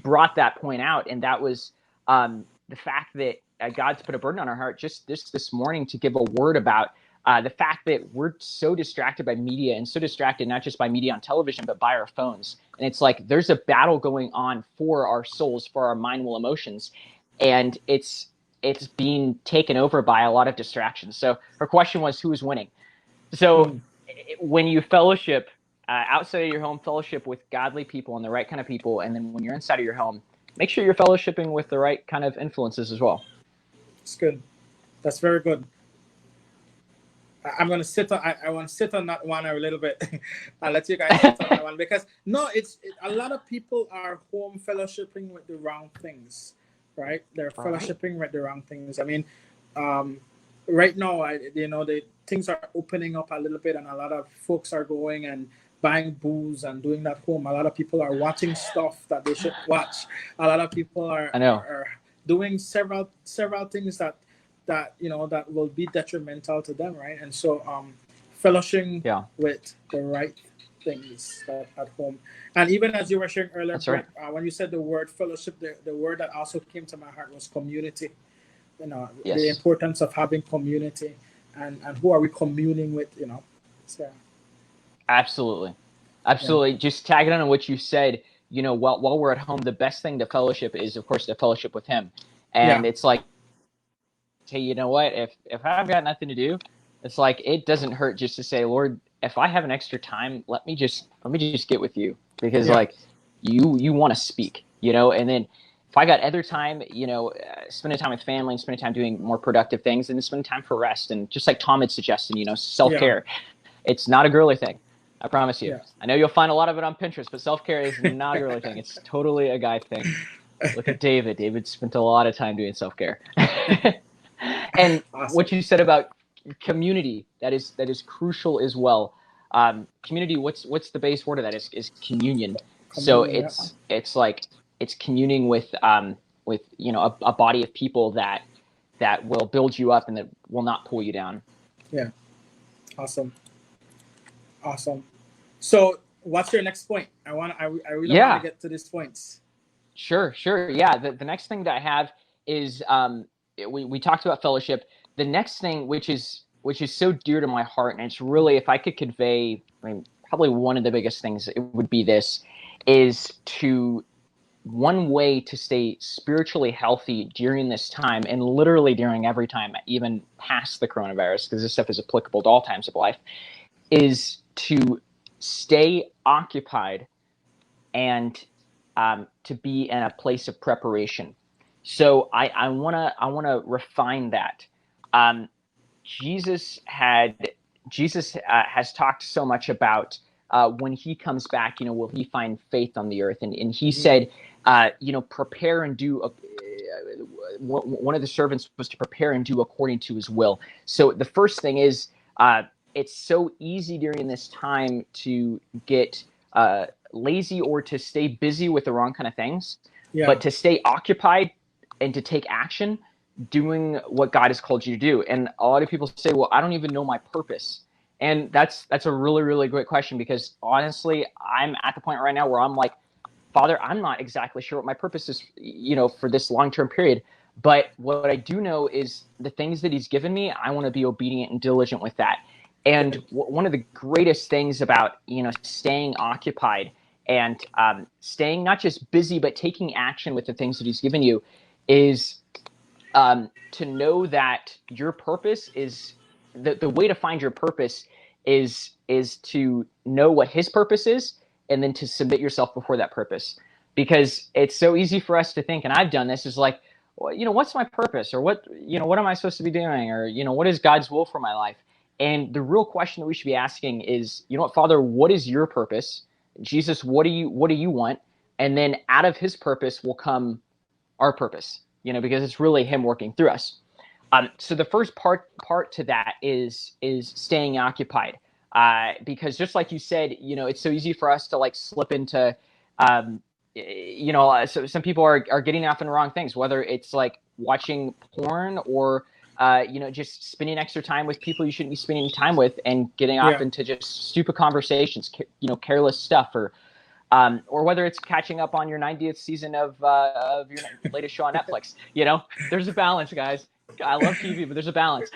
brought that point out, and that was the fact that God's put a burden on our heart just this morning to give a word about The fact that we're so distracted by media, and so distracted not just by media on television, but by our phones. And it's like there's a battle going on for our souls, for our mind, will, emotions. And it's being taken over by a lot of distractions. So her question was, who is winning? So when you fellowship outside of your home, fellowship with godly people and the right kind of people. And then when you're inside of your home, make sure you're fellowshipping with the right kind of influences as well. It's good. That's very good. I'm going to sit on, I want to sit on that one a little bit. I'll let you guys sit on that one because a lot of people are home fellowshipping with the wrong things, right? They're fellowshipping with the wrong things. I mean, right now, the things are opening up a little bit, and a lot of folks are going and buying booze and doing that home. A lot of people are watching stuff that they should watch. A lot of people are doing several things that will be detrimental to them, right? And so fellowshipping with the right things at home. And even as you were sharing earlier, Brent, when you said the word fellowship, the word that also came to my heart was community. The importance of having community and who are we communing with, So Absolutely. Just tagging on what you said, while we're at home, the best thing to fellowship is, of course, to fellowship with him. And it's like, hey, you know what? If I've got nothing to do, it's like it doesn't hurt just to say, Lord, if I have an extra time, let me just get with you, because like you want to speak, and then if I got other time, spending time with family and spending time doing more productive things, and then spending time for rest. And just like Tom had suggested, self-care. It's not a girly thing. I promise you. I know you'll find a lot of it on Pinterest, but self-care is not a girly thing. It's totally a guy thing. Look at David. David spent a lot of time doing self-care. And what you said about community, that is crucial as well. Community, what's the base word of that? Is communion. So it's like it's communing with a body of people that will build you up and that will not pull you down. Yeah. Awesome. So what's your next point? I really want to get to these points. Sure. Yeah. The next thing that I have is we talked about fellowship. The next thing, which is so dear to my heart, and it's really, if I could convey, probably one of the biggest things, it would be this, is one way to stay spiritually healthy during this time, and literally during every time, even past the coronavirus, because this stuff is applicable to all times of life, is to stay occupied and to be in a place of preparation. So I wanna refine that. Jesus has talked so much about when he comes back, will he find faith on the earth? And he said, prepare and do. One of the servants was to prepare and do according to his will. So the first thing is, it's so easy during this time to get lazy or to stay busy with the wrong kind of things, but to stay occupied and to take action, doing what God has called you to do. And a lot of people say, well, I don't even know my purpose. And that's a really, really great question, because honestly, I'm at the point right now where I'm like, Father, I'm not exactly sure what my purpose is, for this long-term period. But what I do know is the things that he's given me, I want to be obedient and diligent with that. And one of the greatest things about, staying occupied and staying not just busy, but taking action with the things that he's given you is to know that your purpose is the way to find your purpose is to know what his purpose is, and then to submit yourself before that purpose. Because it's so easy for us to think, and I've done this, is like, well, what's my purpose, or what am I supposed to be doing, or what is God's will for my life? And the real question that we should be asking is, Father, what is your purpose? Jesus, what do you want? And then out of his purpose will come our purpose, because it's really him working through us. So the first part to that is staying occupied, because just like you said, it's so easy for us to like slip into, so some people are getting off in the wrong things, whether it's like watching porn or just spending extra time with people you shouldn't be spending time with, and getting off into just stupid conversations, careless stuff, or whether it's catching up on your 90th season of your latest show on Netflix. There's a balance, guys. I love TV, but there's a balance.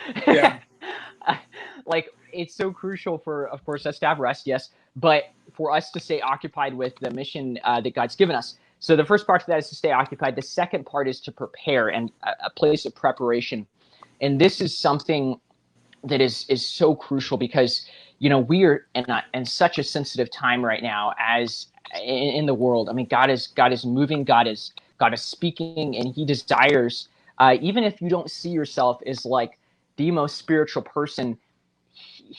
like it's so crucial for, of course, us to have rest, yes, but for us to stay occupied with the mission that God's given us. So the first part of that is to stay occupied. The second part is to prepare, and a place of preparation. And this is something that is so crucial because, you know, we are in such a sensitive time right now as in the world. I mean, God is moving, God is speaking, and he desires, even if you don't see yourself as like the most spiritual person,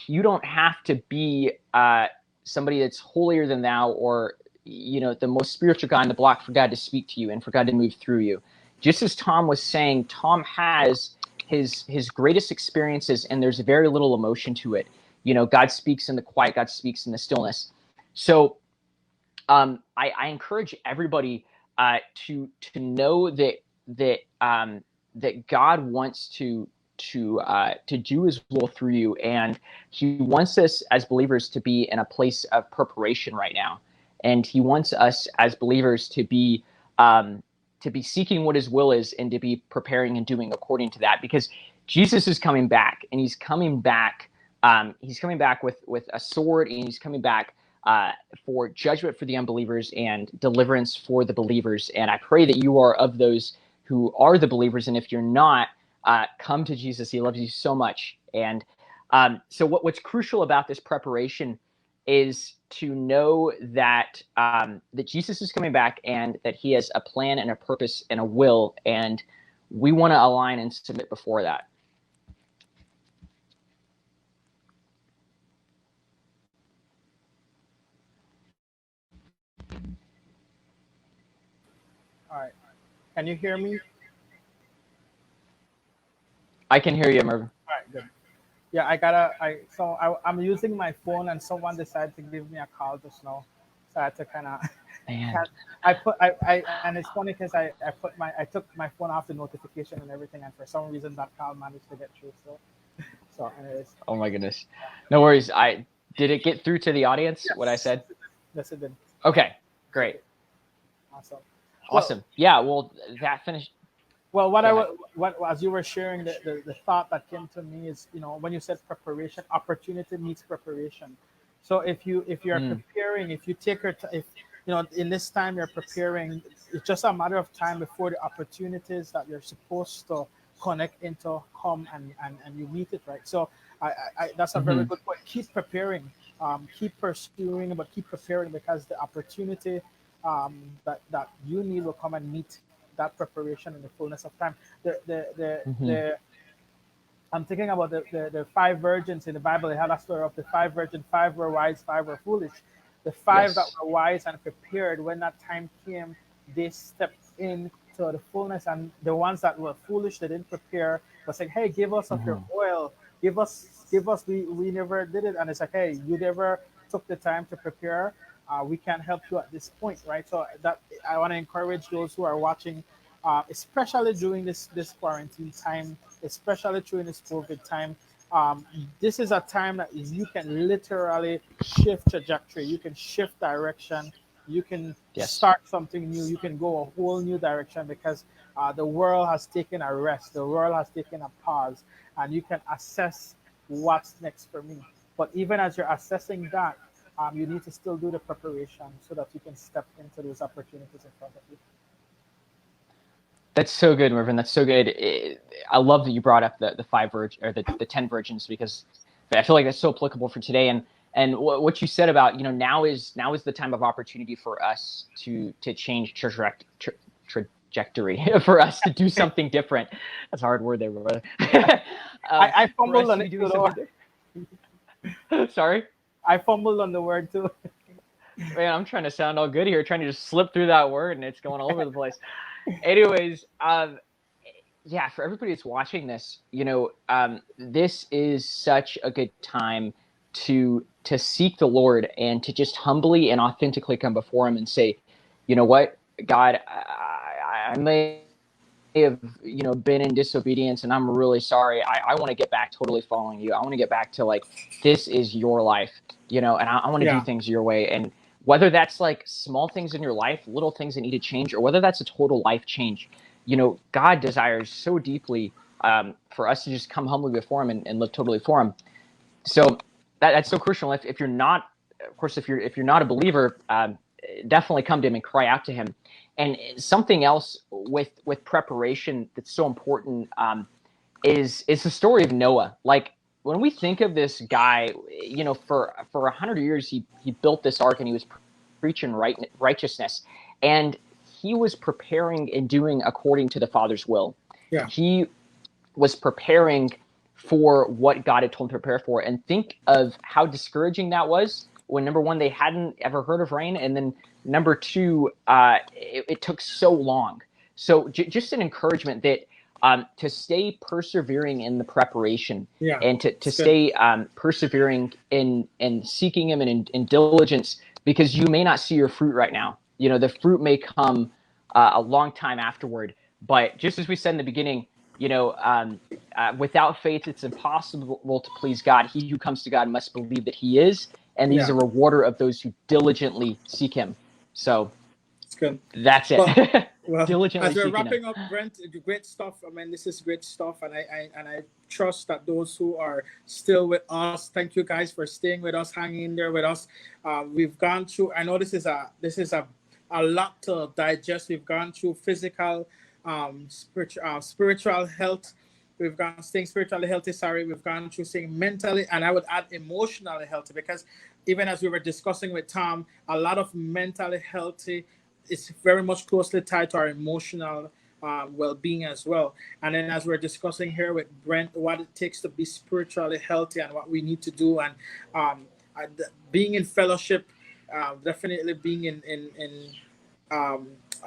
you don't have to be somebody that's holier than thou, or, you know, the most spiritual guy on the block for God to speak to you and for God to move through you. Just as Tom was saying, Tom has his greatest experiences, and there's very little emotion to it. You know, God speaks in the quiet, God speaks in the stillness. So I encourage everybody to know that God wants to do his will through you, and he wants us as believers to be in a place of preparation right now, and he wants us as believers to be seeking what his will is, and to be preparing and doing according to that, because Jesus is coming back, and he's coming back with a sword, and he's coming back for judgment for the unbelievers and deliverance for the believers. And I pray that you are of those who are the believers, and if you're not, come to Jesus. He loves you so much. And so what's crucial about this preparation is to know that that Jesus is coming back, and that he has a plan and a purpose and a will, and we want to align and submit before that. All right. Can you hear me? I can hear you, Mervin. All right, good. Yeah, I'm using my phone, and someone decided to give me a call just now, so I had to kind of. And it's funny because I took my phone off the notification and everything, and for some reason that call managed to get through. So anyways. Oh my goodness, no worries. Did it get through to the audience? Yes. What I said? Yes, it did. Okay, great. Awesome. Yeah. Well, that finished. Well, as you were sharing, the thought that came to me is, you know, when you said preparation, opportunity meets preparation. So if you're preparing, if you take if you know, in this time you're preparing, it's just a matter of time before the opportunities that you're supposed to connect into come and you meet it, right? So that's a very good point. Keep preparing, keep pursuing, but keep preparing, because the opportunity that you need will come and meet that preparation in the fullness of time. I'm thinking about the 5 virgins in the Bible. They had a story of the 5 virgins. 5 were wise, 5 were foolish. The 5 that were wise and prepared, when that time came, they stepped into the fullness. And the ones that were foolish, they didn't prepare, but said, "Hey, give us of your oil. Give us. We never did it." And it's like, "Hey, you never took the time to prepare. We can't help you at this point," right? So that I want to encourage those who are watching, especially during this quarantine time, especially during this COVID time. This is a time that you can literally shift trajectory. You can shift direction. You can start something new. You can go a whole new direction, because the world has taken a rest. The world has taken a pause, and you can assess what's next for me. But even as you're assessing that, you need to still do the preparation so that you can step into those opportunities in front of you. That's so good, Mervin. That's so good. I love that you brought up the 5 virgins, or the 10 virgins, because I feel like that's so applicable for today. And what you said about, you know, now is the time of opportunity for us to change trajectory, for us to do something different. That's a hard word there, brother. I fumbled on it. Sorry? I fumbled on the word too. Man, I'm trying to sound all good here, trying to just slip through that word, and it's going all over the place. Anyways, yeah, for everybody that's watching this, you know, this is such a good time to seek the Lord, and to just humbly and authentically come before him and say, you know what, God, I may have, you know, been in disobedience, and I'm really sorry. I want to get back totally following you. I want to get back to, like, this is your life, you know, and I want to do things your way. And whether that's like small things in your life, little things that need to change, or whether that's a total life change, you know, God desires so deeply for us to just come humbly before him and live totally for him. So that's so crucial. If you're not, of course, if you're not a believer, definitely come to him and cry out to him. And something else with preparation that's so important is the story of Noah. Like, when we think of this guy, you know, for 100 years he built this ark, and he was preaching righteousness, and he was preparing and doing according to the Father's will. Yeah. He was preparing for what God had told him to prepare for. And think of how discouraging that was when, number one, they hadn't ever heard of rain, and then number two, it took so long. So just an encouragement that to stay persevering in the preparation, Yeah. and to stay persevering in seeking him and in diligence, because you may not see your fruit right now. You know, the fruit may come a long time afterward. But just as we said in the beginning, you know, without faith, it's impossible to please God. He who comes to God must believe that he is, and he's a rewarder of those who diligently seek him. So it's good. That's it. Well, Diligently as we're seeking wrapping him. up, Brent, great stuff. I mean, this is great stuff, and I trust that those who are still with us, thank you guys for staying with us, hanging in there with us. We've gone through. I know this is a lot to digest. We've gone through physical, spiritual health. We've gone staying spiritually healthy. We've gone through staying mentally, and I would add emotionally healthy, because even as we were discussing with Tom, a lot of mentally healthy is very much closely tied to our emotional well-being as well. And then as we're discussing here with Brent, what it takes to be spiritually healthy and what we need to do, and being in fellowship, definitely being in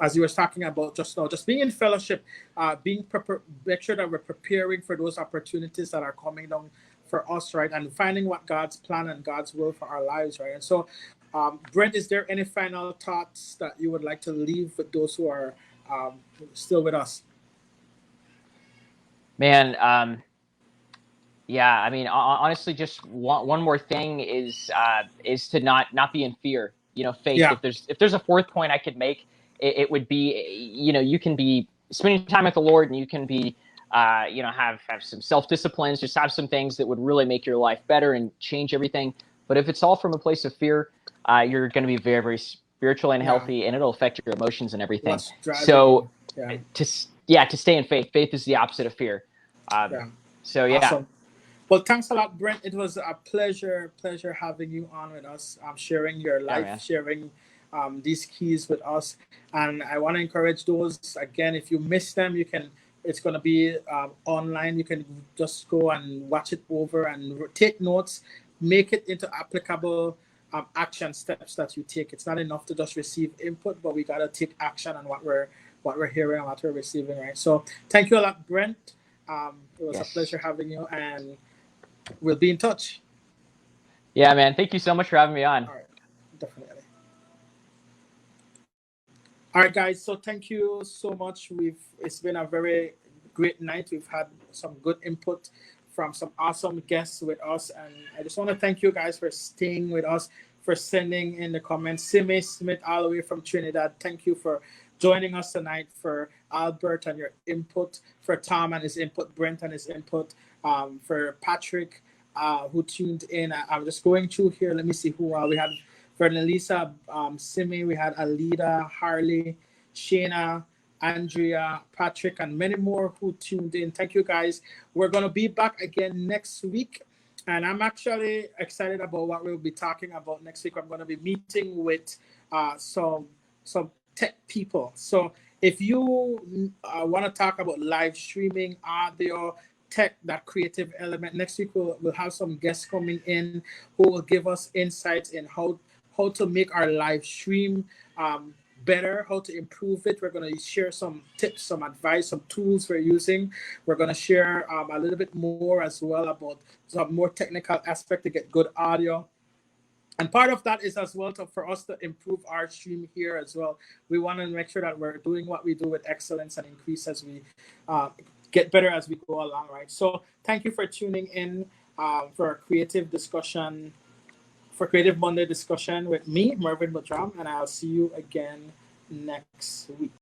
as you were talking about just now, just being in fellowship, make sure that we're preparing for those opportunities that are coming down for us, right? And finding what God's plan and God's will for our lives, right? And so, Brent, is there any final thoughts that you would like to leave with those who are still with us? Man, yeah, I mean, honestly, just one more thing is to not be in fear. You know, faith. Yeah. If there's a fourth point I could make, it would be, you know, you can be spending time with the Lord, and you can be, you know, have some self-disciplines, just have some things that would really make your life better and change everything. But if it's all from a place of fear, you're going to be very, very spiritual and healthy, and it'll affect your emotions and everything. So to stay in faith. Faith is the opposite of fear. So yeah. Awesome. Well, thanks a lot, Brent. It was a pleasure having you on with us, sharing your life, sharing these keys with us. And I want to encourage those, again, if you miss them, it's going to be online. You can just go and watch it over and take notes, make it into applicable action steps that you take. It's not enough to just receive input, but we got to take action on what we're hearing and what we're receiving, right? So thank you a lot, Brent. It was a pleasure having you, and we'll be in touch. Yeah, man. Thank you so much for having me on. All right, definitely. All right, guys. So thank you so much. It's been a very great night. We've had some good input from some awesome guests with us, and I just want to thank you guys for staying with us, for sending in the comments. Simi Smith, all the way from Trinidad, thank you for joining us tonight. For Albert and your input, for Tom and his input, Brent and his input, for Patrick who tuned in. I'm just going through here. Let me see who we had. For Nelisa, Simi, we had Alida, Harley, Shayna, Andrea, Patrick, and many more who tuned in. Thank you, guys. We're going to be back again next week, and I'm actually excited about what we'll be talking about next week. I'm going to be meeting with some tech people. So if you want to talk about live streaming, audio, tech, that creative element, next week we'll have some guests coming in who will give us insights in how to make our live stream better, how to improve it. We're going to share some tips, some advice, some tools we're using. We're going to share a little bit more as well about some more technical aspect to get good audio. And part of that is as well for us to improve our stream here as well. We want to make sure that we're doing what we do with excellence and increase as we get better as we go along, right? So thank you for tuning in for a creative discussion, for Creative Monday discussion with me, Mervin Budram, and I'll see you again next week.